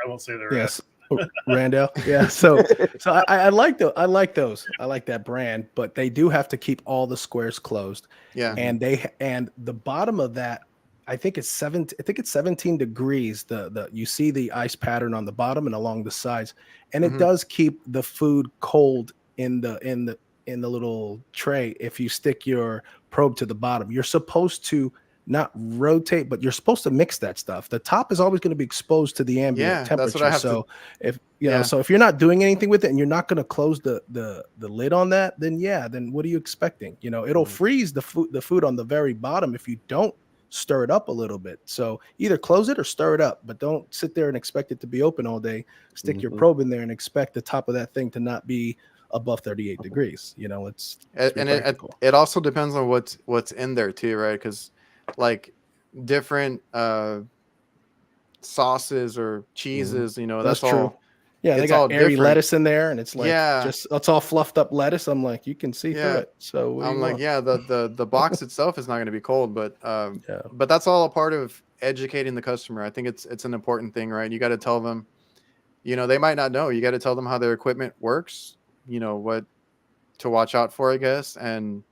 won't say the rest. Yes, Randall. Yeah. So I like those. I like those. I like that brand, but they do have to keep all the squares closed. Yeah. And the bottom of that, I think it's 17 degrees. You see the ice pattern on the bottom and along the sides, and it does keep the food cold in the little tray. If you stick your probe to the bottom, you're supposed to not rotate, but you're supposed to mix that stuff. The top is always going to be exposed to the ambient temperature. That's what I have so if you're not doing anything with it and you're not going to close the lid on that, then what are you expecting? It'll freeze the food on the very bottom if you don't stir it up a little bit. So either close it or stir it up, but don't sit there and expect it to be open all day. Stick your probe in there and expect the top of that thing to not be above 38 degrees. It also depends on what's in there too, right? Because like different sauces or cheeses. You know, That's that's true. all. Yeah, they It's all got airy different. lettuce in there, and it's like Yeah. it's all fluffed up lettuce. I'm like, you can see through Yeah. it. So what do I'm you like, want? yeah, the box itself is not going to be cold, but Yeah. that's all a part of educating the customer. I think it's an important thing, right? You got to tell them, you know, they might not know. You got to tell them how their equipment works, you know, what to watch out for, I guess. And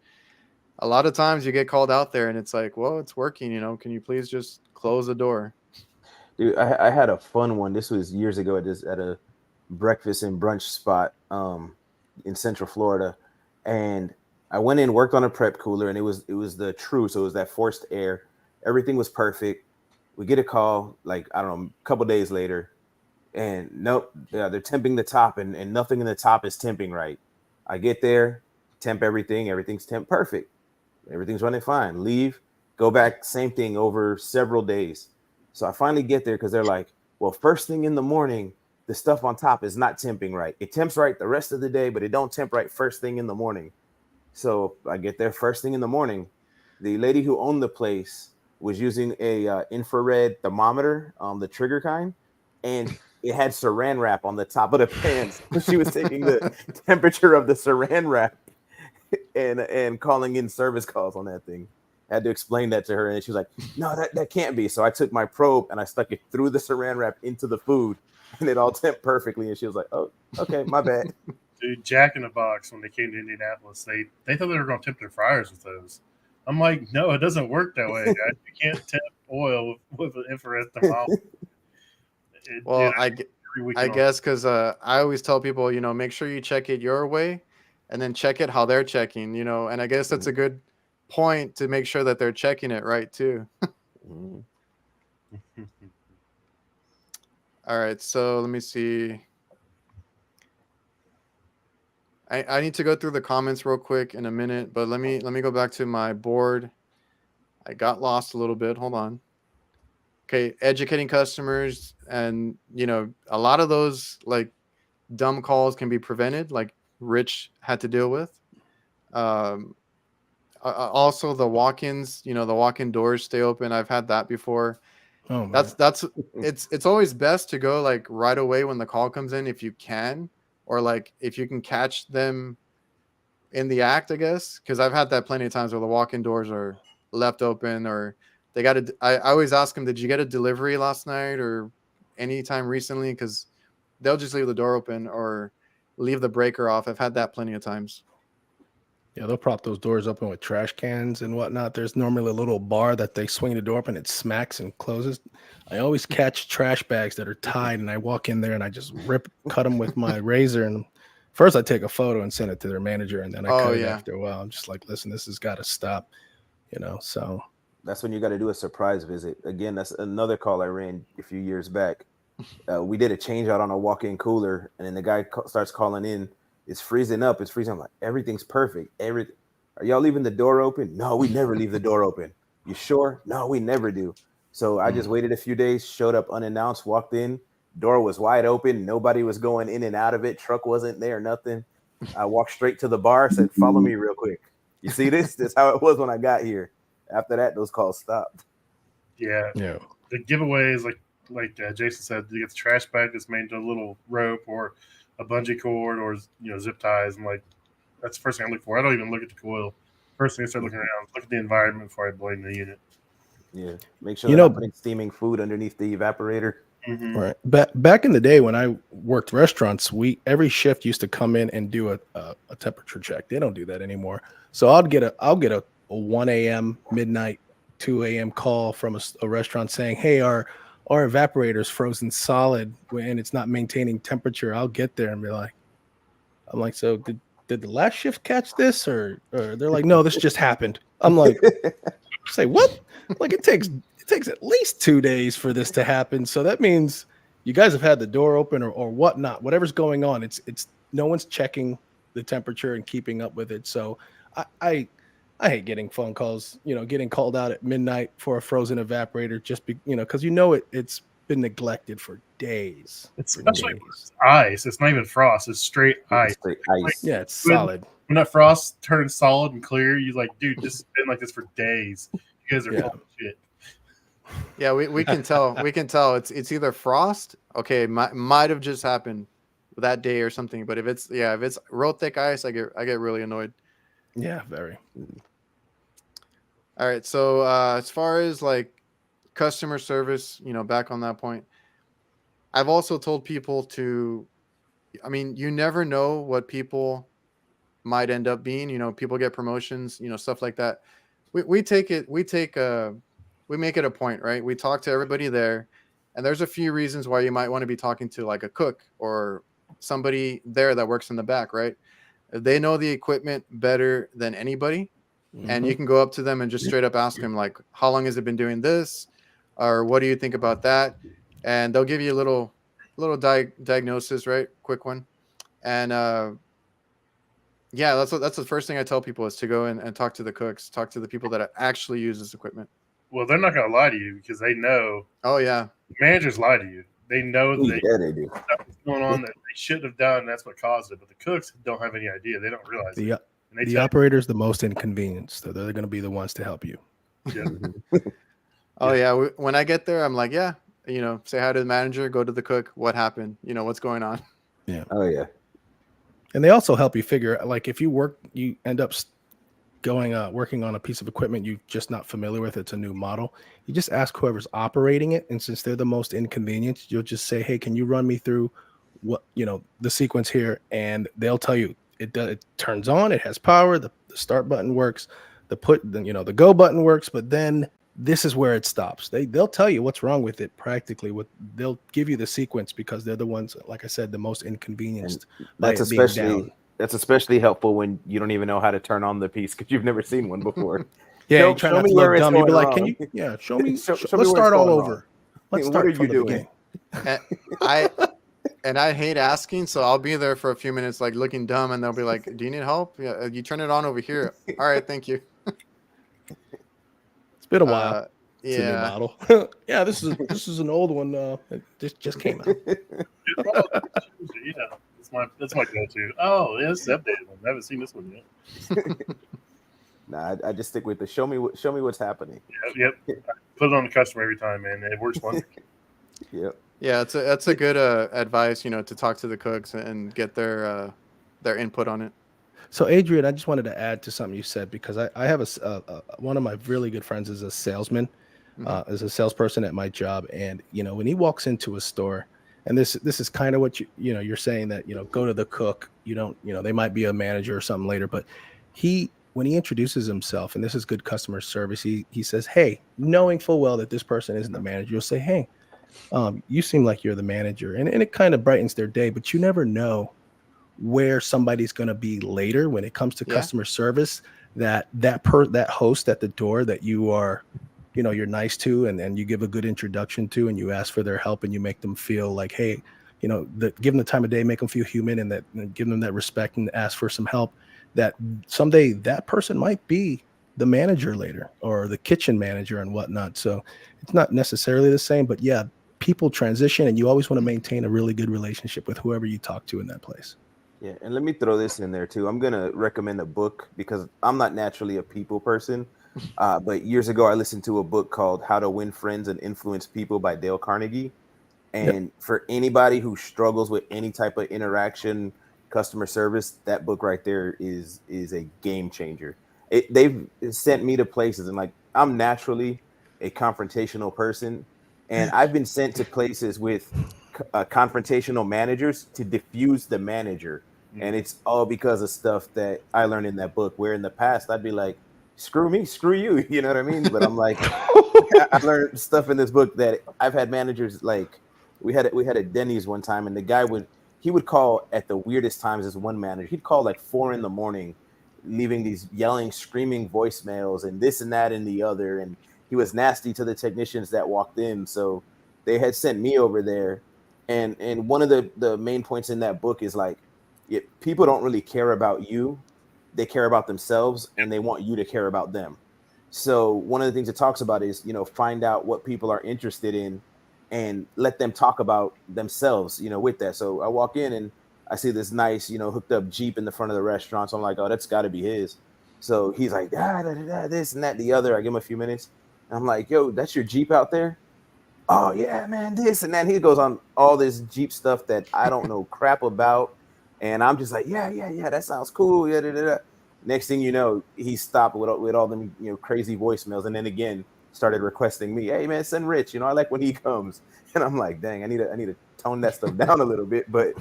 a lot of times you get called out there and it's like, well, it's working, you know, can you please just close the door? Dude, I had a fun one. This was years ago at a breakfast and brunch spot in Central Florida, and I went in, worked on a prep cooler, and it was the true, so it was that forced air. Everything was perfect. We get a call like, I don't know, a couple days later, and nope, yeah, they're temping the top, and nothing in the top is temping right. I get there, temp everything's temp perfect, everything's running fine. Leave, go back, same thing over several days. So I finally get there because they're like, well, first thing in the morning, the stuff on top is not temping right. It temps right the rest of the day, but it don't temp right first thing in the morning. So I get there first thing in the morning. The lady who owned the place was using a infrared thermometer, the trigger kind, and it had saran wrap on the top of the pans. She was taking the temperature of the saran wrap and calling in service calls on that thing. I had to explain that to her, and she was like, "No, that can't be." So I took my probe and I stuck it through the saran wrap into the food, and it all temped perfectly. And she was like, "Oh, okay, my bad." Dude, Jack in the Box, when they came to Indianapolis, they thought they were going to temp their fryers with those. I'm like, no, it doesn't work that way, guys. You can't temp oil with an infrared thermometer. Well, I guess because I always tell people, you know, make sure you check it your way and then check it how they're checking, you know, and I guess that's a good point to make sure that they're checking it right too. All right, so let me see. I need to go through the comments real quick in a minute, but let me go back to my board. I got lost a little bit. Hold on. Okay, educating customers, and you know, a lot of those like dumb calls can be prevented, like Rich had to deal with. Um, Also the walk-ins, you know, the walk-in doors stay open. I've had that before. Oh man. That's it's always best to go like right away when the call comes in if you can, or like if you can catch them in the act, I guess, because I've had that plenty of times where the walk-in doors are left open, or they got to. I always ask them, "Did you get a delivery last night or anytime recently?" Because they'll just leave the door open or leave the breaker off. I've had that plenty of times. Yeah, they'll prop those doors open with trash cans and whatnot. There's normally a little bar that they swing the door up and it smacks and closes. I always catch trash bags that are tied, and I walk in there and I just cut them with my razor. And first, I take a photo and send it to their manager, and then I cut it after a while. I'm just like, listen, this has got to stop, you know. So that's when you got to do a surprise visit. Again, that's another call I ran a few years back. We did a change out on a walk-in cooler, and then the guy starts calling in. It's freezing up. It's freezing. I'm like, everything's perfect. Are y'all leaving the door open? No, we never leave the door open. You sure? No, we never do. So I just waited a few days, showed up unannounced, walked in. Door was wide open. Nobody was going in and out of it. Truck wasn't there, nothing. I walked straight to the bar, said, "Follow me real quick. You see this? This is how it was when I got here." After that, those calls stopped. Yeah. The giveaways, like Jason said, you get the trash bag that's made into a little rope or a bungee cord or, you know, zip ties. And like, that's the first thing I look for. I don't even look at the coil. First thing I start looking around, look at the environment before I blame the unit. Yeah. Make sure they're not putting steaming food underneath the evaporator. Mm-hmm. Right. Back in the day when I worked restaurants, every shift used to come in and do a temperature check. They don't do that anymore. So I'll get a 1 a.m., midnight, 2 a.m. call from a restaurant saying, "Hey, our evaporator's frozen solid and it's not maintaining temperature." I'll get there and be like, so did the last shift catch this? Or they're like, "No, this just happened." I'm like, say what? Like it takes at least 2 days for this to happen. So that means you guys have had the door open or whatnot, whatever's going on. It's no one's checking the temperature and keeping up with it. So I hate getting phone calls, you know, getting called out at midnight for a frozen evaporator because it's been neglected for days. Especially when it's ice. It's not even frost. It's straight ice. Straight ice. Yeah, it's solid. When that frost turns solid and clear, you're like, dude, this has been like this for days. You guys are full of shit. Yeah, we can tell. We can tell it's either frost. Okay, might have just happened that day or something. But if it's real thick ice, I get really annoyed. Yeah, very. All right. So as far as like customer service, back on that point, I've also told people to. I mean, you never know what people might end up being. People get promotions. Stuff like that. We take it. We make it a point, right? We talk to everybody there, and there's a few reasons why you might want to be talking to like a cook or somebody there that works in the back, right? They know the equipment better than anybody, and you can go up to them and just straight up ask them like, how long has it been doing this, or what do you think about that? And they'll give you a little diagnosis, right? Quick one. And yeah, that's the first thing I tell people is to go and talk to the cooks, talk to the people that actually use this equipment. Well, they're not going to lie to you because they know. Oh yeah, managers lie to you. They know that they do. Stuff is going on that they shouldn't have done. That's what caused it. But the cooks don't have any idea. They don't realize it. And the operator's the most inconvenienced, so they're going to be the ones to help you. Yeah. Oh yeah. When I get there, I'm like, yeah, say hi to the manager, go to the cook. What happened? What's going on? Yeah. Oh yeah. And they also help you figure, like, if you end up working on a piece of equipment you're just not familiar with, it's a new model, you just ask whoever's operating it, and since they're the most inconvenienced, you'll just say, hey, can you run me through what the sequence here? And they'll tell you it turns on, it has power, the start button works, the go button works, but then this is where it stops. They'll tell you what's wrong with it practically. They'll give you the sequence because they're the ones, like I said, the most inconvenienced. That's especially helpful when you don't even know how to turn on the piece because you've never seen one before. Yeah, you try not to look dumb. You'll be like, "Can you? Yeah, show me. Let's start all over. Let's start from the beginning." And I hate asking, so I'll be there for a few minutes, like looking dumb, and they'll be like, "Do you need help? Yeah, you turn it on over here." All right, thank you. It's been a while. Yeah, it's a new model. Yeah, this is an old one. This just came out. Yeah, that's my go-to. Oh, yeah, it's updated one. I haven't seen this one yet. Nah, I just stick with the show me what's happening. Yep. Put it on the customer every time, man. It works wonderfully. Yep. Yeah, that's a good advice, to talk to the cooks and get their input on it. So, Adrian, I just wanted to add to something you said because I have one of my really good friends is a salesman, is a salesperson at my job, and when he walks into a store, and this is kind of what you're saying that go to the cook, you don't they might be a manager or something later, but when he introduces himself, and this is good customer service, he says, hey, knowing full well that this person isn't the manager, you'll say, hey, you seem like you're the manager, and it kind of brightens their day, but you never know where somebody's going to be later when it comes to customer service, that host at the door that you are, you're nice to, and you give a good introduction to, and you ask for their help, and you make them feel like, hey, give them the time of day, make them feel human, and give them that respect and ask for some help, that someday that person might be the manager later or the kitchen manager and whatnot. So it's not necessarily the same, but yeah, people transition, and you always want to maintain a really good relationship with whoever you talk to in that place. Yeah, and let me throw this in there too. I'm gonna recommend a book because I'm not naturally a people person, but years ago I listened to a book called "How to Win Friends and Influence People" by Dale Carnegie. And for anybody who struggles with any type of interaction, customer service, that book right there is a game changer. They've sent me to places, and like I'm naturally a confrontational person, and I've been sent to places with confrontational managers to diffuse the manager. And it's all because of stuff that I learned in that book, where in the past I'd be like, screw me, screw you. You know what I mean? But I'm like, I learned stuff in this book that I've had managers, like we had a Denny's one time, and the guy would call at the weirdest times. As one manager, he'd call like 4 a.m, leaving these yelling, screaming voicemails and this and that and the other. And he was nasty to the technicians that walked in. So they had sent me over there. And one of the main points in that book is like, people don't really care about you. They care about themselves, and they want you to care about them. So one of the things it talks about is, find out what people are interested in and let them talk about themselves, with that. So I walk in and I see this nice, hooked up Jeep in the front of the restaurant. So I'm like, oh, that's got to be his. So he's like, this and that, the other. I give him a few minutes. I'm like, yo, that's your Jeep out there? Oh yeah, man, this and that. He goes on all this Jeep stuff that I don't know crap about, and I'm just like, yeah, that sounds cool. Yeah, da, da, da. Next thing you know, he stopped with all them crazy voicemails, and then again started requesting me, hey man, send Rich. I like when he comes, and I'm like, dang, I need to tone that stuff down a little bit, but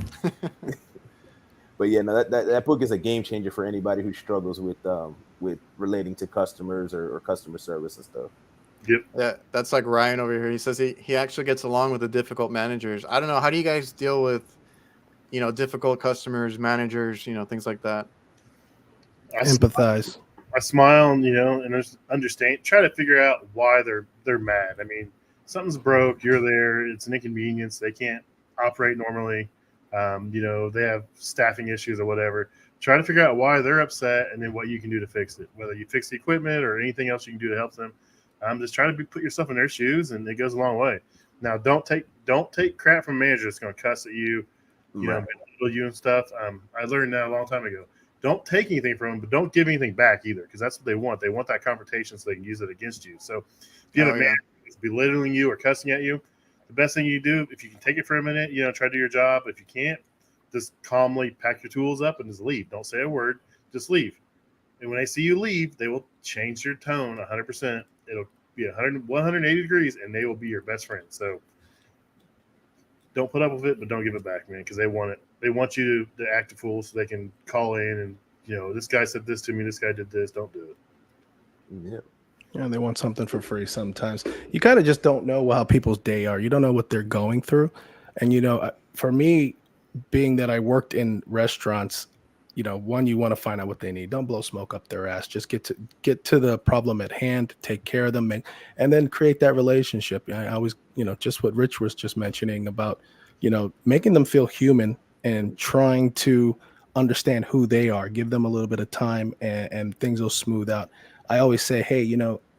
yeah, no, that book is a game changer for anybody who struggles with relating to customers or customer service and stuff. Yep. Yeah, that's like Ryan over here. He says he actually gets along with the difficult managers. I don't know. How do you guys deal with, difficult customers, managers, things like that? Empathize. I smile, and understand. Try to figure out why they're mad. I mean, something's broke. You're there. It's an inconvenience. They can't operate normally. They have staffing issues or whatever. Try to figure out why they're upset, and then what you can do to fix it. Whether you fix the equipment or anything else you can do to help them. Just trying to put yourself in their shoes, and it goes a long way. Now, don't take crap from managers that's going to cuss at you, belittle you and stuff. I learned that a long time ago. Don't take anything from them, but don't give anything back either, because that's what they want. They want that confrontation so they can use it against you. So if you have a man who's belittling you or cussing at you, the best thing you do, if you can take it for a minute, try to do your job. If you can't, just calmly pack your tools up and just leave. Don't say a word. Just leave. And when they see you leave, they will change your tone 100%. It'll be 180 degrees, and they will be your best friend. So don't put up with it, but don't give it back, man, because they want it. They want you to act a fool so they can call in and, this guy said this to me, this guy did this. Don't do it. Yeah. Yeah, they want something for free sometimes. You kind of just don't know how people's day are. You don't know what they're going through. And, for me, being that I worked in restaurants, one, you want to find out what they need. Don't blow smoke up their ass. Just get to the problem at hand, take care of them, and then create that relationship. I always, just what Rich was just mentioning about, making them feel human and trying to understand who they are, give them a little bit of time, and things will smooth out. I always say, hey,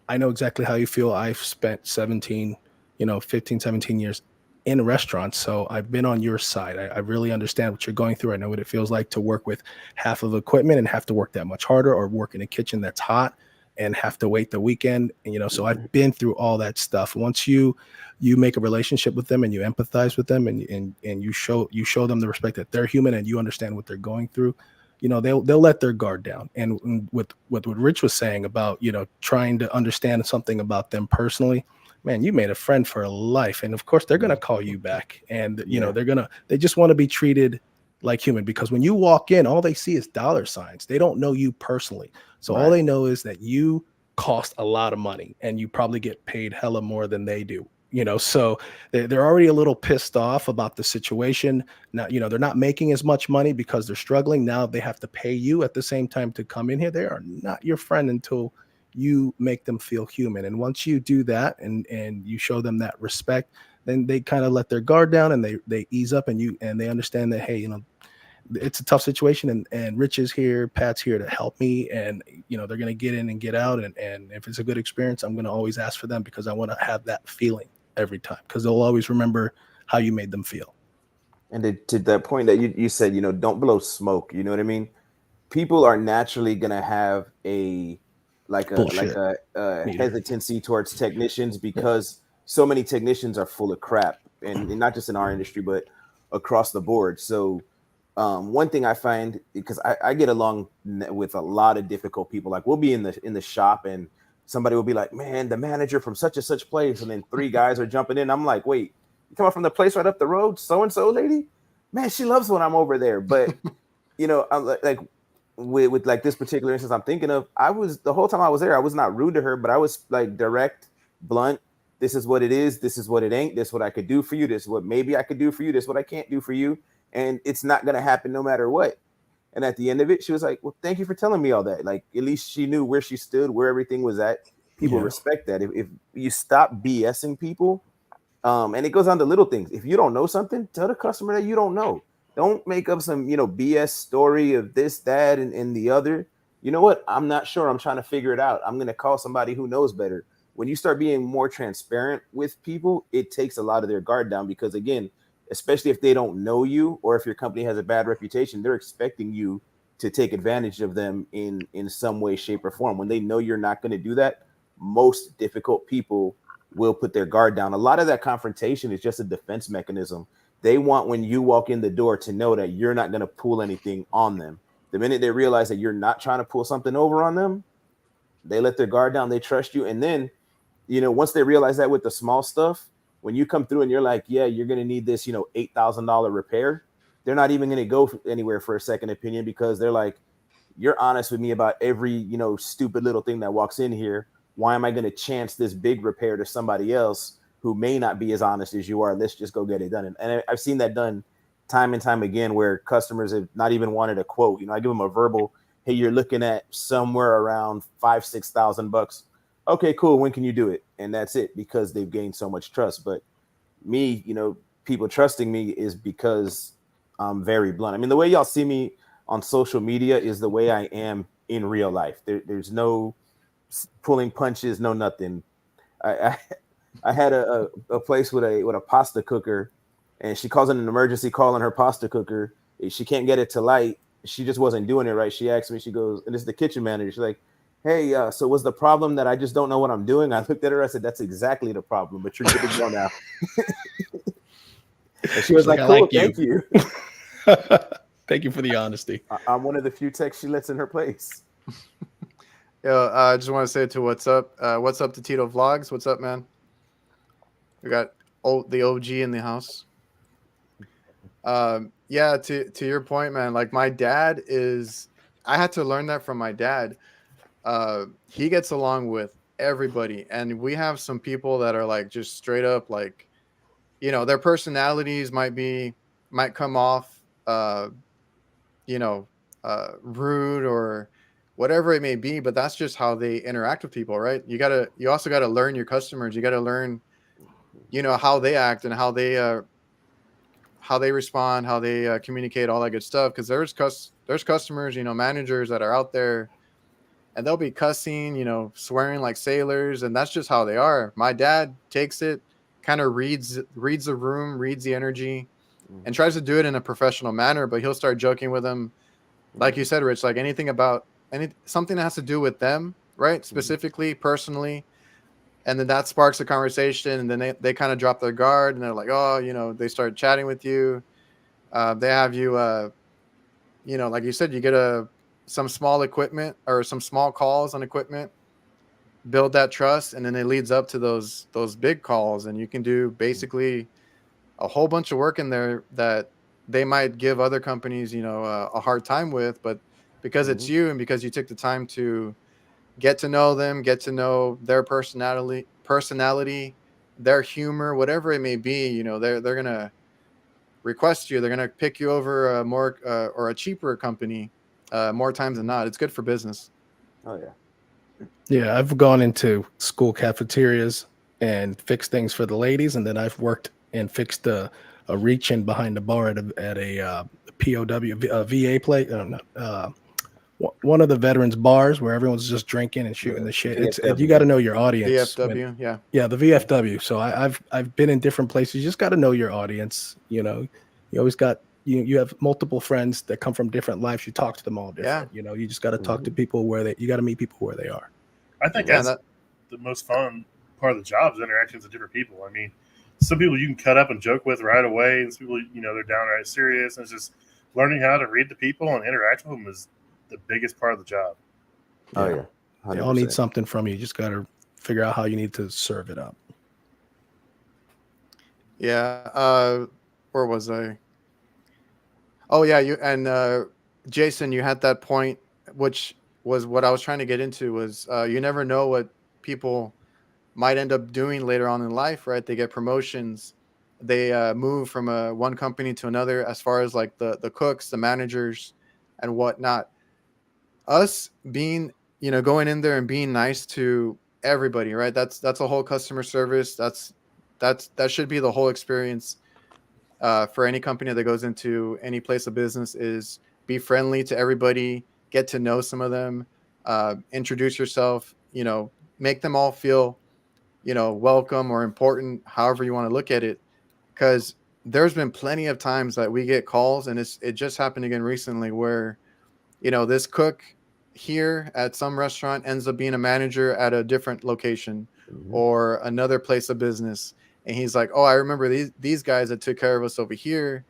I know exactly how you feel. I've spent 15, 17 years in restaurants. So I've been on your side. I really understand what you're going through. I know what it feels like to work with half of equipment and have to work that much harder, or work in a kitchen that's hot and have to wait the weekend. And, so I've been through all that stuff. Once you make a relationship with them and you empathize with them and you show them the respect that they're human and you understand what they're going through, they'll let their guard down. And with what Rich was saying about, trying to understand something about them personally, man, you made a friend for life. And of course they're going to call you back, and they just want to be treated like human, because when you walk in, all they see is dollar signs. They don't know you personally. So all they know is that you cost a lot of money and you probably get paid hella more than they do. So they're already a little pissed off about the situation. Now, they're not making as much money because they're struggling. Now they have to pay you at the same time to come in here. They are not your friend until you make them feel human. And once you do that and you show them that respect, then they kind of let their guard down and they ease up, and they understand that, hey, it's a tough situation, and Rich is here, Pat's here to help me, and they're going to get in and get out, and if it's a good experience, I'm going to always ask for them, because I want to have that feeling every time, because they'll always remember how you made them feel. And to that point that you said, don't blow smoke. You know what I mean? People are naturally going to have a hesitancy towards technicians, because so many technicians are full of crap, and not just in our industry, but across the board. So one thing I find, because I get along with a lot of difficult people, like we'll be in the shop and somebody will be like, man, the manager from such and such place, and then three guys are jumping in. I'm like, wait, you coming from the place right up the road, so and so lady? Man, she loves when I'm over there. But I'm like with like this particular instance I'm thinking of, the whole time I was there, I was not rude to her, but I was like direct, blunt. This is what it is. This is what it ain't. This is what I could do for you. This is what maybe I could do for you. This is what I can't do for you. And it's not going to happen no matter what. And at the end of it, she was like, well, thank you for telling me all that. Like, at least she knew where she stood, where everything was at. People respect that. If you stop BSing people, and it goes on to little things. If you don't know something, tell the customer that you don't know. Don't make up some, BS story of this, that, and the other. You know what? I'm not sure. I'm trying to figure it out. I'm going to call somebody who knows better. When you start being more transparent with people, it takes a lot of their guard down, because, again, especially if they don't know you, or if your company has a bad reputation, they're expecting you to take advantage of them in some way, shape, or form. When they know you're not going to do that, most difficult people will put their guard down. A lot of that confrontation is just a defense mechanism. They want when you walk in the door to know that you're not going to pull anything on them. The minute they realize that you're not trying to pull something over on them, they let their guard down. They trust you. And then, once they realize that with the small stuff, when you come through and you're like, yeah, you're going to need this, $8,000 repair, they're not even going to go anywhere for a second opinion, because they're like, you're honest with me about every, stupid little thing that walks in here. Why am I going to chance this big repair to somebody else who may not be as honest as you are? Let's just go get it done. And I've seen that done time and time again, where customers have not even wanted a quote. I give them a verbal, hey, you're looking at somewhere around $5,000-6,000. Okay, cool. When can you do it? And that's it, because they've gained so much trust. But me, people trusting me is because I'm very blunt. I mean, the way y'all see me on social media is the way I am in real life. There's no pulling punches, no nothing. I had a place with a pasta cooker, and she calls in an emergency call on her pasta cooker. She can't get it to light. She just wasn't doing it right. She asked me, she goes, and it's the kitchen manager. She's like, hey, so was the problem that I just don't know what I'm doing? I looked at her, I said, that's exactly the problem, but you're good to go now. And she was like, cool, thank you. Thank you for the honesty. I'm one of the few techs she lets in her place. I just want to say to what's up to Tito Vlogs. What's up, man? We got the OG in the house. Yeah, to your point, man, like my dad I had to learn that from my dad. He gets along with everybody, and we have some people that are like just straight up like, their personalities might come off rude or whatever it may be, but that's just how they interact with people, right? You also got to learn your customers. You got to learn, how they act and how they respond, how they communicate, all that good stuff. Because there's customers, managers that are out there, and they'll be cussing, swearing like sailors, and that's just how they are. My dad takes it, kind of reads the room, reads the energy, and tries to do it in a professional manner. But he'll start joking with them, like you said, Rich, like something that has to do with them, right? Specifically, personally. And then that sparks a conversation, and then they kind of drop their guard, and they're like, oh, they start chatting with you. They have you, like you said, you get some small equipment or some small calls on equipment, build that trust, and then it leads up to those big calls, and you can do basically a whole bunch of work in there that they might give other companies, a hard time with, but because it's you and because you took the time to get to know them, get to know their personality, their humor, whatever it may be, they're going to request you. They're going to pick you over a more or a cheaper company more times than not. It's good for business. Oh, yeah. Yeah, I've gone into school cafeterias and fixed things for the ladies, and then I've worked and fixed a reach-in behind the bar at a POW, VA play. One of the veterans bars where everyone's just drinking and shooting the shit. You got to know your audience. VFW, yeah, the VFW. So I've been in different places. You just got to know your audience. You always got you have multiple friends that come from different lives. You talk to them all different. Yeah. You just got to talk to people you got to meet people where they are. I think that's the most fun part of the job is interactions with different people. I mean, some people you can cut up and joke with right away, and some people they're downright serious. And it's just learning how to read the people and interact with them is the biggest part of the job. Oh yeah, 100%. They all need something from you. You just got to figure out how you need to serve it up. Yeah. Where was I? Oh yeah, you and Jason, you had that point, which was what I was trying to get into. Was you never know what people might end up doing later on in life, right? They get promotions, they move from one company to another. As far as like the cooks, the managers, and whatnot. Us being, going in there and being nice to everybody, right? That's a whole customer service. That should be the whole experience for any company that goes into any place of business. Is be friendly to everybody, get to know some of them, introduce yourself, make them all feel, welcome or important, however you want to look at it. Because there's been plenty of times that we get calls, and it just happened again recently where, this cook here at some restaurant ends up being a manager at a different location Mhm. or another place of business. And he's like, oh, I remember these guys that took care of us over here.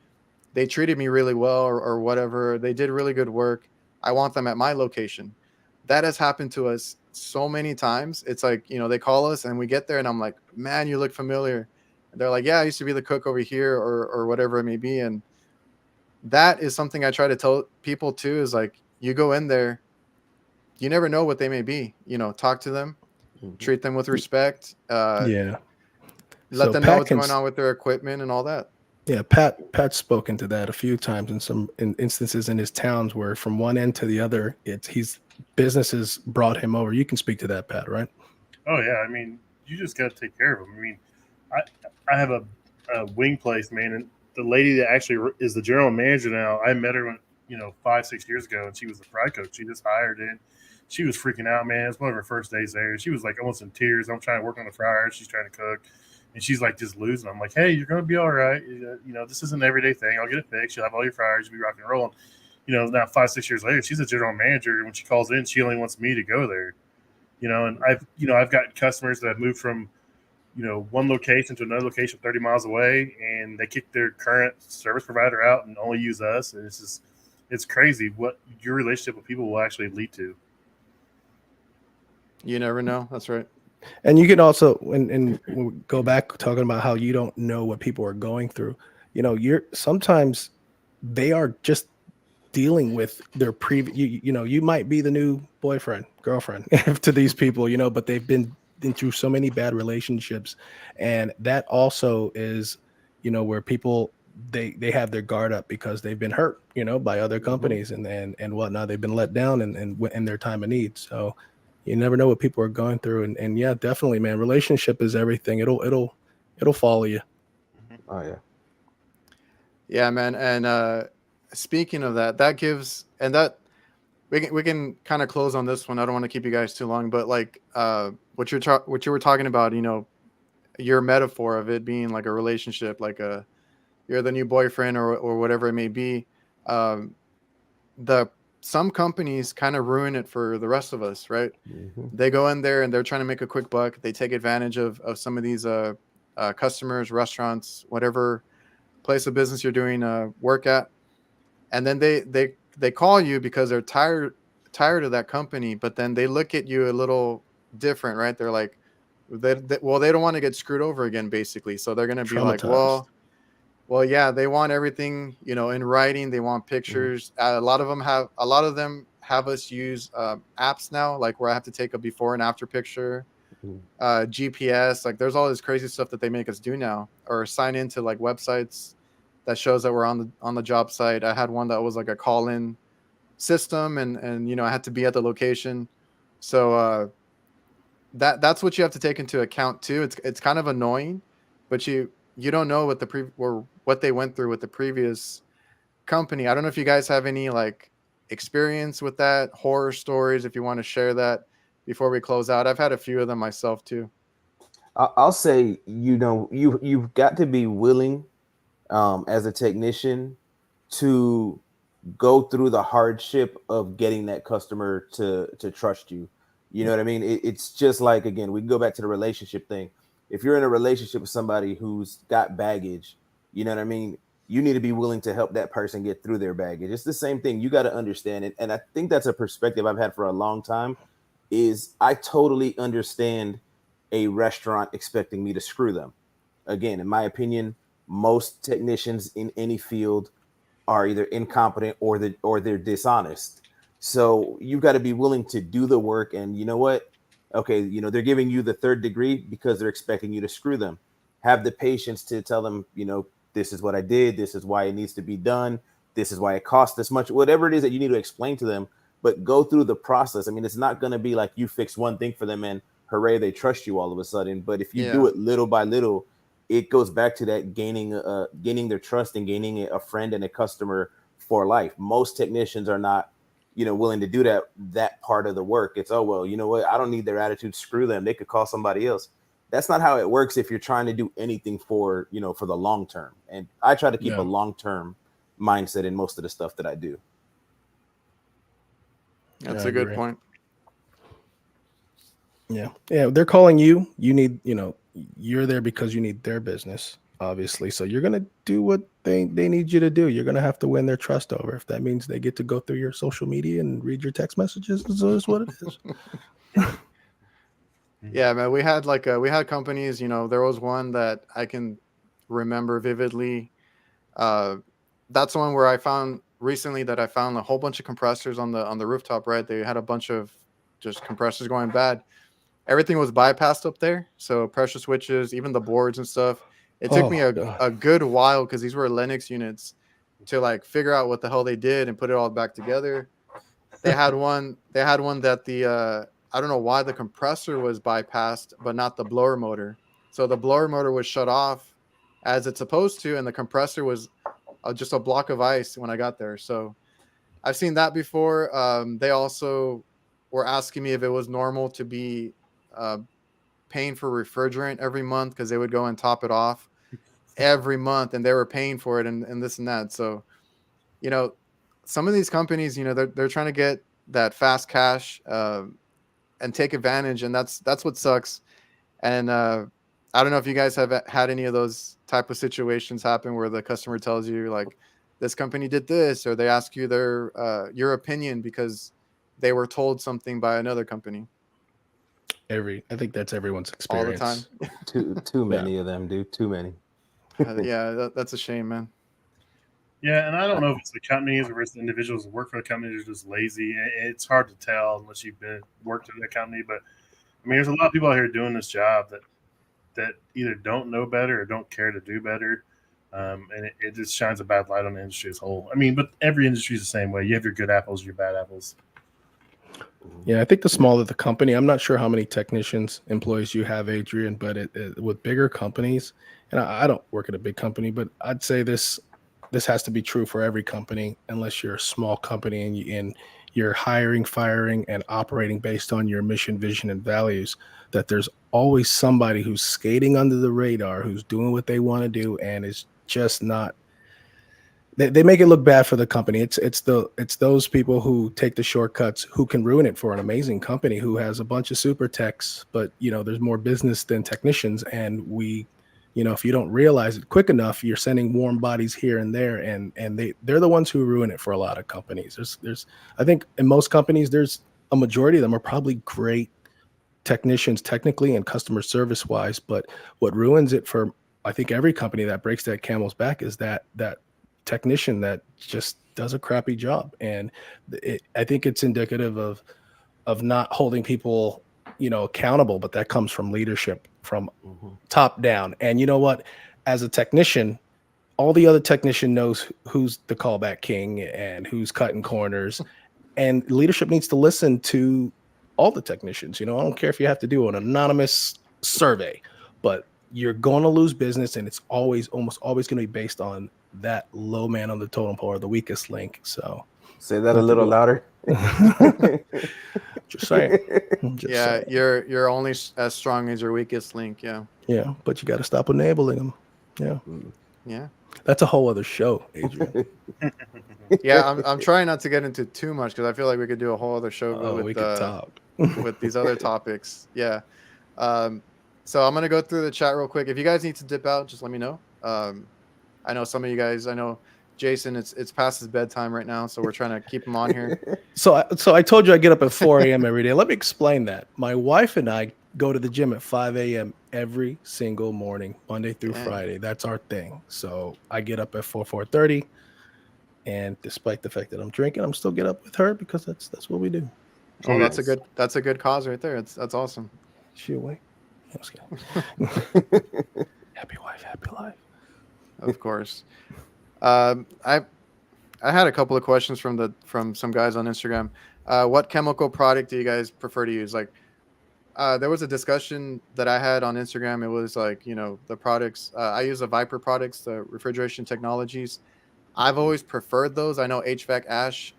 They treated me really well or whatever. They did really good work. I want them at my location. That has happened to us so many times. It's like, they call us and we get there and I'm like, man, you look familiar. And they're like, yeah, I used to be the cook over here or whatever it may be. And that is something I try to tell people too, is like, you go in there, you never know what they may be, talk to them, Mhm. treat them with respect, Yeah. let So them know Pat what's can going on with their equipment and all that. Yeah, Pat's spoken to that a few times in some instances in his towns where from one end to the other, he's businesses brought him over. You can speak to that, Pat, right? Oh yeah, I mean, you just got to take care of them. I mean, I have a wing place, man, and the lady that actually is the general manager now. I met her when 5-6 years ago, and she was the fry cook. She just hired in. She was freaking out, man. It's one of her first days there. She was like almost in tears. I'm trying to work on the fryer. She's trying to cook, and she's like just losing. I'm like, hey, you're gonna be all right. This is an everyday thing. I'll get it fixed. You'll have all your fryers. You'll be rocking and rolling. Now 5-6 years later, she's a general manager, and when she calls in, she only wants me to go there. And I've got customers that have moved from one location to another location 30 miles away, and they kick their current service provider out and only use us. And it's crazy what your relationship with people will actually lead to. You never know. That's right. And you can also, and we'll go back talking about how you don't know what people are going through. Sometimes they are just dealing with their previous, you might be the new boyfriend, girlfriend to these people, but they've been through so many bad relationships. And that also is, where people, they have their guard up because they've been hurt, by other companies and whatnot. They've been let down and in their time of need. So you never know what people are going through. And yeah, definitely, man, relationship is everything. It'll follow you. Oh yeah. Yeah, man. And speaking of that gives, and that we can kind of close on this one. I don't want to keep you guys too long, but like what you were talking about, your metaphor of it being like a relationship, like you're the new boyfriend or whatever it may be. Um, some companies kind of ruin it for the rest of us, right? Mhm. They go in there and they're trying to make a quick buck. They take advantage of some of these customers, restaurants, whatever place of business you're doing work at, and then they call you because they're tired of that company, but then they look at you a little different, right? They're like, they don't want to get screwed over again, basically. So they're gonna be like, Traumatized. well, yeah, they want everything, in writing. They want pictures. A lot of them have us use apps now, like where I have to take a before and after picture, Mhm. GPS. Like, there's all this crazy stuff that they make us do now, or sign into like websites that shows that we're on the job site. I had one that was like a call-in system, and I had to be at the location. So that's what you have to take into account too. It's kind of annoying, but you don't know what they went through with the previous company. I don't know if you guys have any like experience with that, horror stories, if you want to share that before we close out. I've had a few of them myself too. I'll say, you've got to be willing, as a technician, to go through the hardship of getting that customer to trust you. You know what I mean? It's just like, again, we can go back to the relationship thing. If you're in a relationship with somebody who's got baggage, you know what I mean? You need to be willing to help that person get through their baggage. It's the same thing. You got to understand it. And I think that's a perspective I've had for a long time, is I totally understand a restaurant expecting me to screw them. Again, in my opinion, most technicians in any field are either incompetent or they're dishonest. So you've got to be willing to do the work. And you know what? Okay, they're giving you the third degree because they're expecting you to screw them. Have the patience to tell them, this is what I did. This is why it needs to be done. This is why it costs this much. Whatever it is that you need to explain to them, but go through the process. I mean, it's not going to be like you fix one thing for them and hooray, they trust you all of a sudden. But if you do Yeah. it little by little, it goes back to that gaining their trust and gaining a friend and a customer for life. Most technicians are not, willing to do that part of the work. It's, oh, well, you know what? I don't need their attitude. Screw them. They could call somebody else. That's not how it works if you're trying to do anything for the long term. And I try to keep a Yeah. long term mindset in most of the stuff that I do. That's I a good agree. point. Yeah. They're calling you. You need, you're there because you need their business, obviously. So you're gonna do what they need you to do. You're gonna have to win their trust over. If that means they get to go through your social media and read your text messages, so is what it is. Yeah, man, we had companies, there was one that I can remember vividly. Uh that's one where I found recently that I found a whole bunch of compressors on the rooftop, right? They had a bunch of just compressors going bad. Everything was bypassed up there. So pressure switches, even the boards and stuff. It took Oh me my god. a good while because these were Linux units to like figure out what the hell they did and put it all back together. They had one that I don't know why the compressor was bypassed, but not the blower motor. So the blower motor was shut off as it's supposed to, and the compressor was just a block of ice when I got there. So I've seen that before. They also were asking me if it was normal to be uh, paying for refrigerant every month because they would go and top it off every month, and they were paying for it and this and that. So you know, some of these companies, they're trying to get that fast cash and take advantage, and that's what sucks. And I don't know if you guys have had any of those type of situations happen where the customer tells you like this company did this, or they ask you their your opinion because they were told something by another company I think that's everyone's all the time. experience. Too Yeah. many of them, dude. Too many. Yeah, that's a shame, man. Yeah, and I don't know if it's the companies or it's the individuals that work for the company that are just lazy. It's hard to tell unless you've been worked in the company. But I mean, there's a lot of people out here doing this job that either don't know better or don't care to do better. And it just shines a bad light on the industry as a whole. I mean, but every industry is the same way. You have your good apples, your bad apples. Yeah, I think the smaller the company, I'm not sure how many technicians, employees you have, Adrian, but with bigger companies, and I don't work at a big company, but I'd say this has to be true for every company, unless you're a small company and you're hiring, firing, and operating based on your mission, vision, and values. That there's always somebody who's skating under the radar, who's doing what they want to do, and is just not. They make it look bad for the company. It's those people who take the shortcuts who can ruin it for an amazing company who has a bunch of super techs, but there's more business than technicians, and if you don't realize it quick enough, you're sending warm bodies here and there, and they're the ones who ruin it for a lot of companies. There's I think in most companies there's a majority of them are probably great technicians technically and customer service wise, but what ruins it for I think every company that breaks that camel's back is that technician that just does a crappy job. And I think it's indicative of not holding people accountable, but that comes from leadership from top down. And you know what, as a technician, all the other technician knows who's the callback king and who's cutting corners, and leadership needs to listen to all the technicians. I don't care if you have to do an anonymous survey, but you're going to lose business, and it's almost always going to be based on that low man on the totem pole or the weakest link. So Say that a little louder. just saying. Yeah, you're only as strong as your weakest link. Yeah. Yeah, but you got to stop enabling them. Yeah. Yeah. That's a whole other show, Adrian. Yeah, I'm trying not to get into too much because I feel like we could do a whole other show We could talk. with these other topics. Yeah. So I'm gonna go through the chat real quick. If you guys need to dip out, just let me know. I know some of you guys. I know Jason. It's past his bedtime right now, so we're trying to keep him on here. So I told you I get up at 4 a.m. every day. Let me explain that. My wife and I go to the gym at 5 a.m. every single morning, Monday through Friday. That's our thing. So I get up at 4:30, and despite the fact that I'm drinking, I'm still get up with her because that's what we do. Oh, that's a good cause right there. That's awesome. Is she awake? I was kidding. Happy wife, happy life. Of course. I had a couple of questions from some guys on Instagram. What chemical product do you guys prefer to use? Like, there was a discussion that I had on Instagram. It was like, the products. I use the Viper products, the refrigeration technologies. I've always preferred those. I know HVAC Ash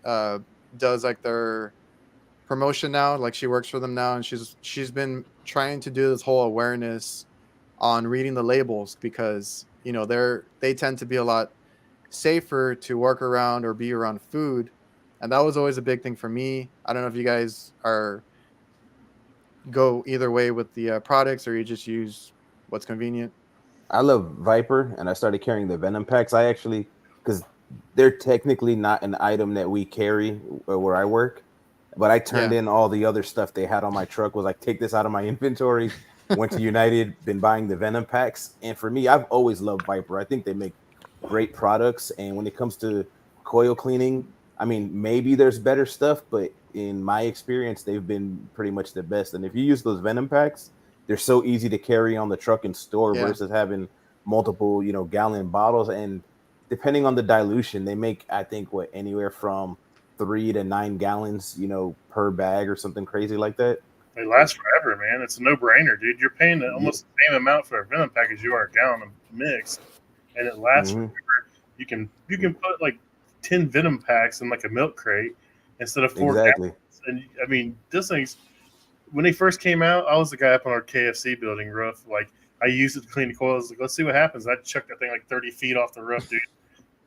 does like their promotion now. Like she works for them now, and she's been trying to do this whole awareness on reading the labels because they tend to be a lot safer to work around or be around food And that was always a big thing for me. I don't know if you guys go either way with the products, or you just use what's convenient. I love Viper, and I started carrying the Venom packs. I actually, because they're technically not an item that we carry where I work, but I turned Yeah. in all the other stuff they had on my truck. Was like, take this out of my inventory. Went to United, been buying the Venom packs, and for me, I've always loved Viper. I think they make great products, and when it comes to coil cleaning, I mean, maybe there's better stuff, but in my experience, they've been pretty much the best. And if you use those Venom packs, they're so easy to carry on the truck and store Yeah. versus having multiple, gallon bottles. And depending on the dilution, they make, I think, anywhere from 3 to 9 gallons, per bag or something crazy like that. They last forever, man. It's a no-brainer, dude. You're paying almost the same amount for a Venom pack as you are a gallon of mix, and it lasts forever. You can put like 10 Venom packs in like a milk crate instead of 4 Exactly. gallons. And I mean, this thing's, when they first came out, I was the guy up on our KFC building roof. Like, I used it to clean the coils. Like, let's see what happens. I chucked that thing like 30 feet off the roof, dude.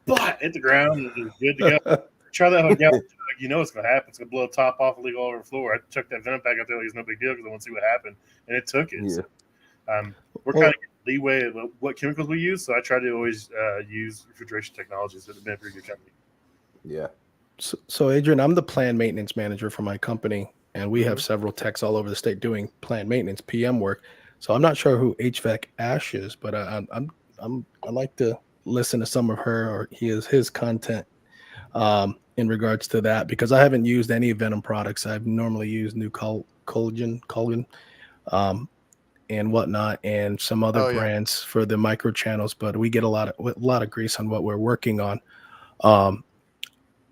But hit the ground, and it was good to go. Try that with gallon. Like, you know what's gonna happen. It's gonna blow the top off and leak all over the floor. I chucked that Venom pack out there like it's no big deal because I want to see what happened, and it took it. Yeah. So, we're kind of leeway of what chemicals we use, so I try to always use refrigeration technologies that have been a pretty good company. Yeah. So Adrian, I'm the planned maintenance manager for my company, and we have several techs all over the state doing planned maintenance PM work. So I'm not sure who HVAC Ash is, but I like to listen to some of her or his content in regards to that, because I haven't used any Venom products. I've normally used new collagen, and whatnot, and some other brands for the micro channels. But we get a lot of grease on what we're working on.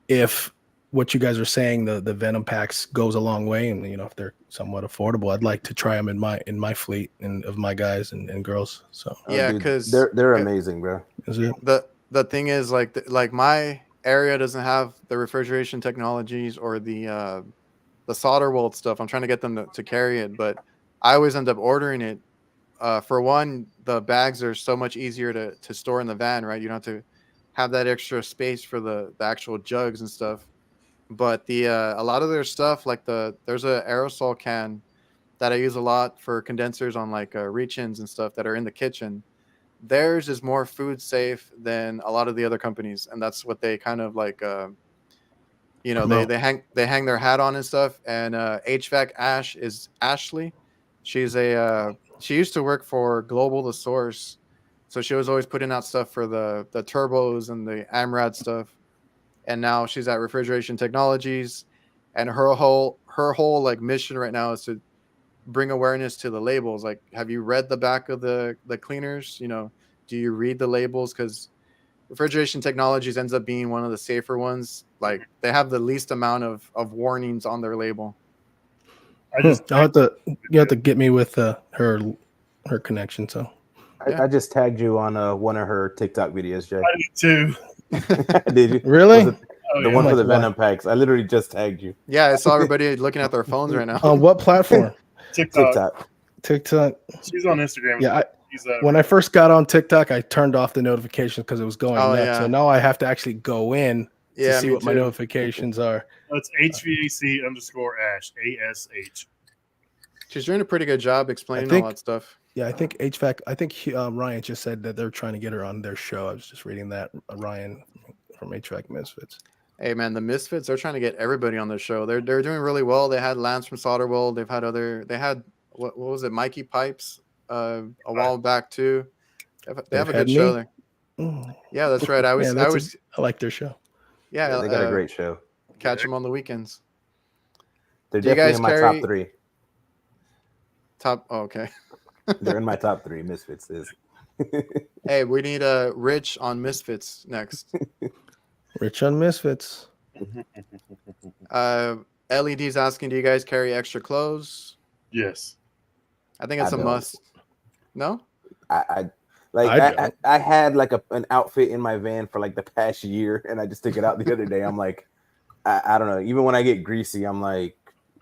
If what you guys are saying, the Venom packs goes a long way, and if they're somewhat affordable, I'd like to try them in my fleet and of my guys and girls. So Yeah, dude, because they're amazing, bro. is it? The thing is, like my area doesn't have the refrigeration technologies or the solder weld stuff. I'm trying to get them to carry it, but I always end up ordering it. For one, the bags are so much easier to store in the van, right? You don't have to have that extra space for the actual jugs and stuff. But a lot of their stuff, like there's a aerosol can that I use a lot for condensers on like reach-ins and stuff that are in the kitchen. Theirs is more food safe than a lot of the other companies, and that's what they kind of like they hang their hat on and stuff. And HVAC Ash is Ashley. She's she used to work for Global The Source, so she was always putting out stuff for the turbos and the AMRAD stuff. And now she's at Refrigeration Technologies, and her whole like mission right now is to bring awareness to the labels. Like, have you read the back of the cleaners? Do you read the labels? Because Refrigeration Technologies ends up being one of the safer ones. Like, they have the least amount of warnings on their label. You have to get me with her connection. So I just tagged you on one of her TikTok videos, Jay. I did too. Did you really? The one for the Venom packs. I literally just tagged you. Yeah, I saw everybody looking at their phones right now. On what platform? TikTok. She's on Instagram. Yeah. When I first got on TikTok, I turned off the notifications because it was going nuts. Yeah. So now I have to actually go in to see what my notifications are. It's HVAC_Ash, ASH. She's doing a pretty good job explaining all that stuff. Yeah, I think HVAC. I think Ryan just said that they're trying to get her on their show. I was just reading that, Ryan from HVAC Misfits. Hey man, the Misfits, they're trying to get everybody on the show. They're doing really well. They had Lance from Solderwell. They had what was it, Mikey Pipes a while back too. They have a good show there. Yeah, that's right. I like their show. Yeah, they got a great show. Catch them on the weekends. They're definitely in my top 3. Okay. They're in my top 3. Misfits is. Hey, we need Rich on Misfits next. Rich on Misfits. LED's asking, do you guys carry extra clothes? Yes. I think it's a must. No? I had like an outfit in my van for like the past year, and I just took it out the other day. I'm like, I don't know. Even when I get greasy, I'm like,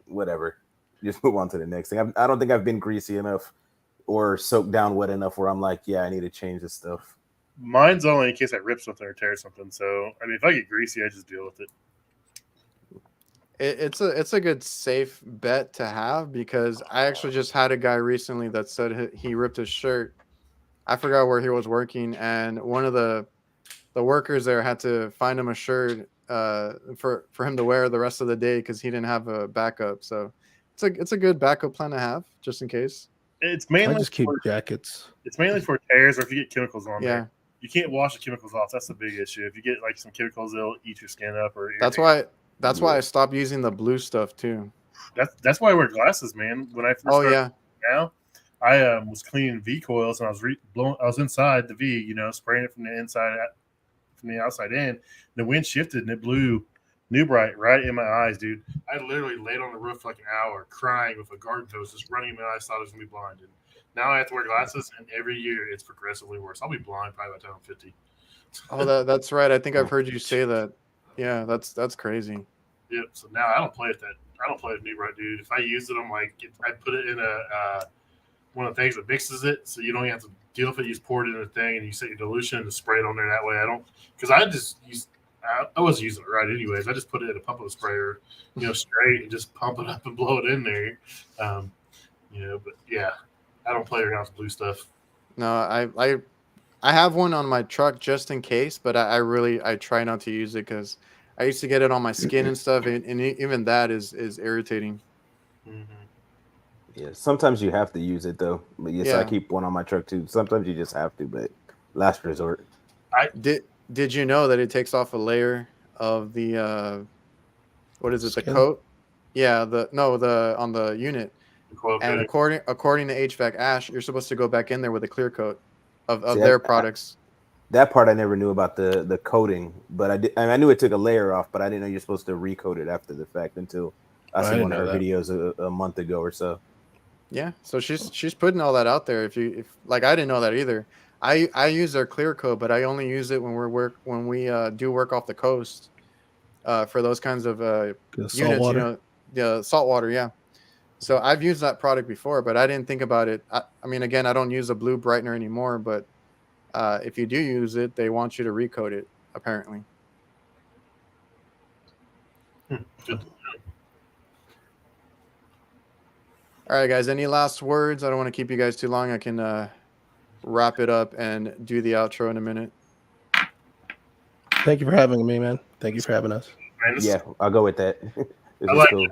whatever. Just move on to the next thing. I don't think I've been greasy enough or soaked down wet enough where I'm like, yeah, I need to change this stuff. Mine's only in case I rip something or tear something. So, I mean, if I get greasy, I just deal with it. it's a good safe bet to have, because I actually just had a guy recently that said he ripped his shirt. I forgot where he was working, and one of the workers there had to find him a shirt for him to wear the rest of the day because he didn't have a backup. So it's a good backup plan to have just in case. It's I mainly just keep for, jackets. it's mainly for tears, or if you get chemicals on Yeah, there. You can't wash the chemicals off. That's the big issue. If you get like some chemicals, they'll eat your skin up or that's irritate. why I stopped using the blue stuff too. That's why I wear glasses, man. When I first Oh started yeah, now, I was cleaning V coils and I was blowing. I was inside the V, spraying it from the inside from the outside in. The wind shifted and it blew New Bright right in my eyes, dude. I literally laid on the roof for like an hour crying with a garden hose just running in my eyes. Thought I was gonna be blind. And now I have to wear glasses, and every year it's progressively worse. I'll be blind probably by the time I'm 50. oh that's right. I think I've heard you say that. Yeah, that's crazy. Yep. So now I don't play with that. I don't play with New Bright, dude. If I use it, I'm like, I put it in one of the things that mixes it, so you don't have to deal with it. You just pour it in a thing, and you set your dilution and spray it on there that way. I don't, because I just use. I wasn't using it right anyways. I just put it in a pump of a sprayer, straight, and just pump it up and blow it in there. But yeah, I don't play around with blue stuff. No, I have one on my truck just in case, but I try not to use it because I used to get it on my skin and stuff, and even that is irritating. Mm-hmm. Yeah, sometimes you have to use it though. But yes, I Yeah. keep one on my truck too. Sometimes you just have to, but last resort. Did you know that it takes off a layer of the what is it, the Skin? coat? Yeah, the on the unit. The coil And coating. according to HVAC Ash, you're supposed to go back in there with a clear coat of See, their products. that part I never knew about the coating, but I knew it took a layer off, but I didn't know you're supposed to recoat it after the fact until I I seen didn't one of know her that. videos a month ago or so. Yeah, so she's putting all that out there. If like, I didn't know that either. I use their clear coat, but I only use it when we do work off the coast for those kinds of The salt units. water. The salt water. Yeah. So I've used that product before, but I didn't think about it. I mean, again, I don't use a blue brightener anymore, but if you do use it, they want you to recoat it, apparently. Good. All right, guys. Any last words? I don't want to keep you guys too long. I can wrap it up and do the outro in a minute. Thank you for having me, man. Thank you for having us. Man, Yeah, I'll go with that. This I is like cool. it.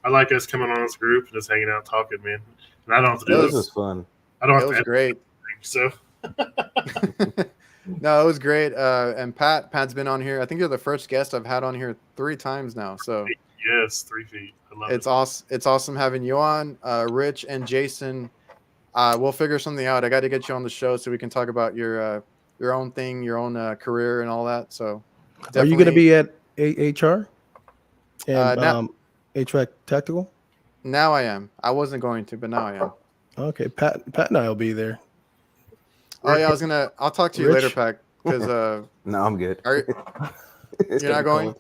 I like us coming on this group and just hanging out, talking, man. And I don't have to do Yeah, It this this. was fun. I don't It have was to great. so No, it was great. And Pat's been on here. I think you're the first guest I've had on here 3 times now. So yes, 3 feet. I love it's it. awesome. It's awesome having you on, Rich and Jason. We'll figure something out. I got to get you on the show so we can talk about your own thing, your own career, and all that. So Are you going to definitely. be at HR and Now HVAC Tactical? now I am. I wasn't going to, but now I am. Okay, Pat and I will be there. Oh yeah, I'll talk to you later, Rich? Pat. Because No, I'm good. you're not going.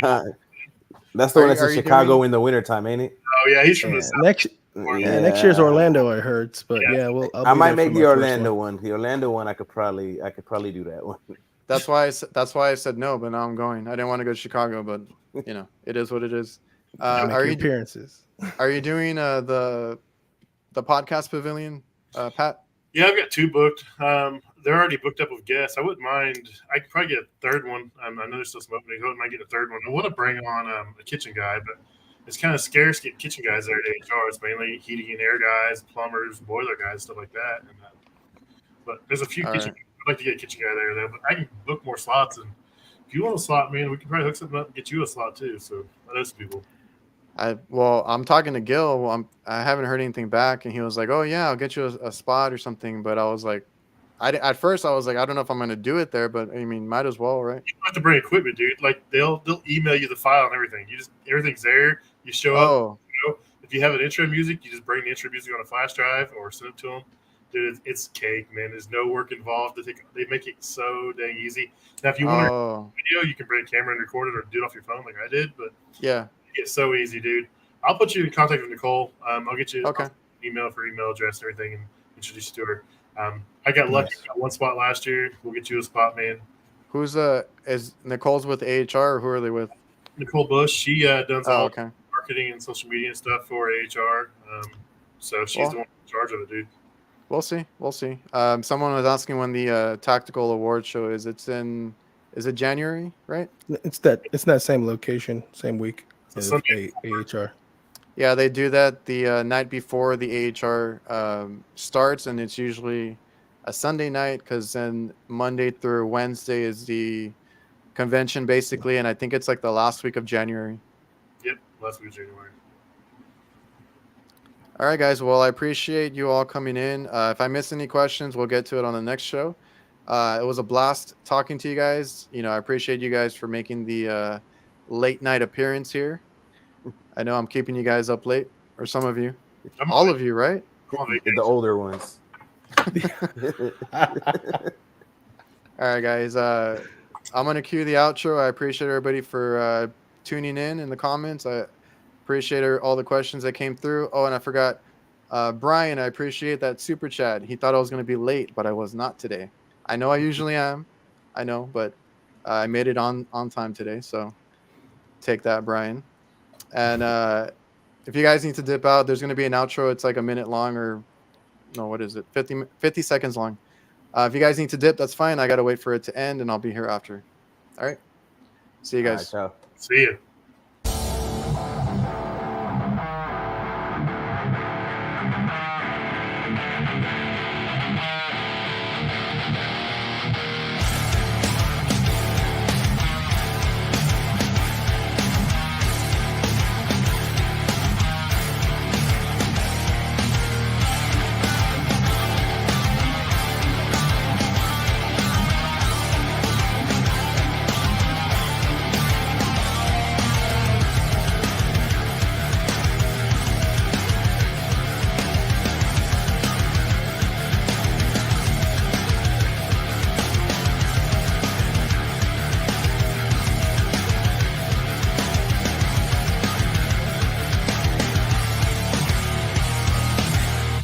Nah, that's the one that's in Are you Chicago doing? in the wintertime, ain't it? Oh yeah, he's from Yeah. the south. Next year's Orlando, I heard. But Yeah. yeah, well, I'll I be might there make for the my first Orlando one. one. The Orlando one, I could probably do that one. That's why I said no, but now I'm going. I didn't want to go to Chicago, but it is what it is. Make Are your you appearances. are you doing the podcast pavilion, Pat? Yeah, I've got 2 booked. They're already booked up with guests. I wouldn't mind. I could probably get a 3rd one. I know there's still some openings. I wouldn't mind getting a 3rd one. I want to bring on a kitchen guy, but it's kind of scarce getting kitchen guys there at HR. It's mainly heating and air guys, plumbers, boiler guys, stuff like that. But there's a few All kitchen. right. I'd like to get a kitchen guy there, though. But I can book more slots, and if you want a slot, man, we can probably hook something up and get you a slot too. So I know some people. I'm talking to Gil. Well, I haven't heard anything back, and he was like, "Oh yeah, I'll get you a spot or something." But I was like, at first I was like, I don't know if I'm gonna do it there, but I mean, might as well, right? You don't have to bring equipment, dude. Like they'll email you the file and everything. Everything's there. You show up. Oh, If you have an intro music, you just bring the intro music on a flash drive or send it to them. Dude, it's cake, man. There's no work involved. They make it so dang easy. Now, if you want to oh, video, you can bring a camera and record it or do it off your phone like I did. But yeah. it's so easy, dude. I'll put you in contact with Nicole. I'll get you Okay. email for email address and everything and introduce you to her. I got lucky. Nice. Got 1 spot last year. We'll get you a spot, man. Who's is Nicole's with AHR or who are they with? Nicole Bush. She does Oh, all okay. marketing and social media and stuff for AHR. So she's Well, the one in charge of it, dude. we'll see. We'll see. Someone was asking when the tactical award show is. Is it January, right? It's that same location, same week It's a as Sunday. AHR. Yeah, they do that the night before the AHR starts, and it's usually a Sunday night because then Monday through Wednesday is the convention, basically, and I think it's like the last week of January. Yep, last week of January. All right, guys. Well, I appreciate you all coming in. If I miss any questions, we'll get to it on the next show. It was a blast talking to you guys. I appreciate you guys for making the late night appearance here. I know I'm keeping you guys up late, or some of you, I'm all on, of you, right? I'm on The vacation. older ones. All right, guys. I'm gonna cue the outro. I appreciate everybody for tuning in the comments. I appreciate all the questions that came through. Oh, and I forgot, Brian. I appreciate that super chat. He thought I was gonna be late, but I was not today. I know I usually am. I know, but I made it on time today. So take that, Brian. And if you guys need to dip out, there's gonna be an outro. It's like a minute long, or no, what is it? 50 seconds long. If you guys need to dip, that's fine. I got to wait for it to end, and I'll be here after. All right. See you All right, guys. ciao. See ya.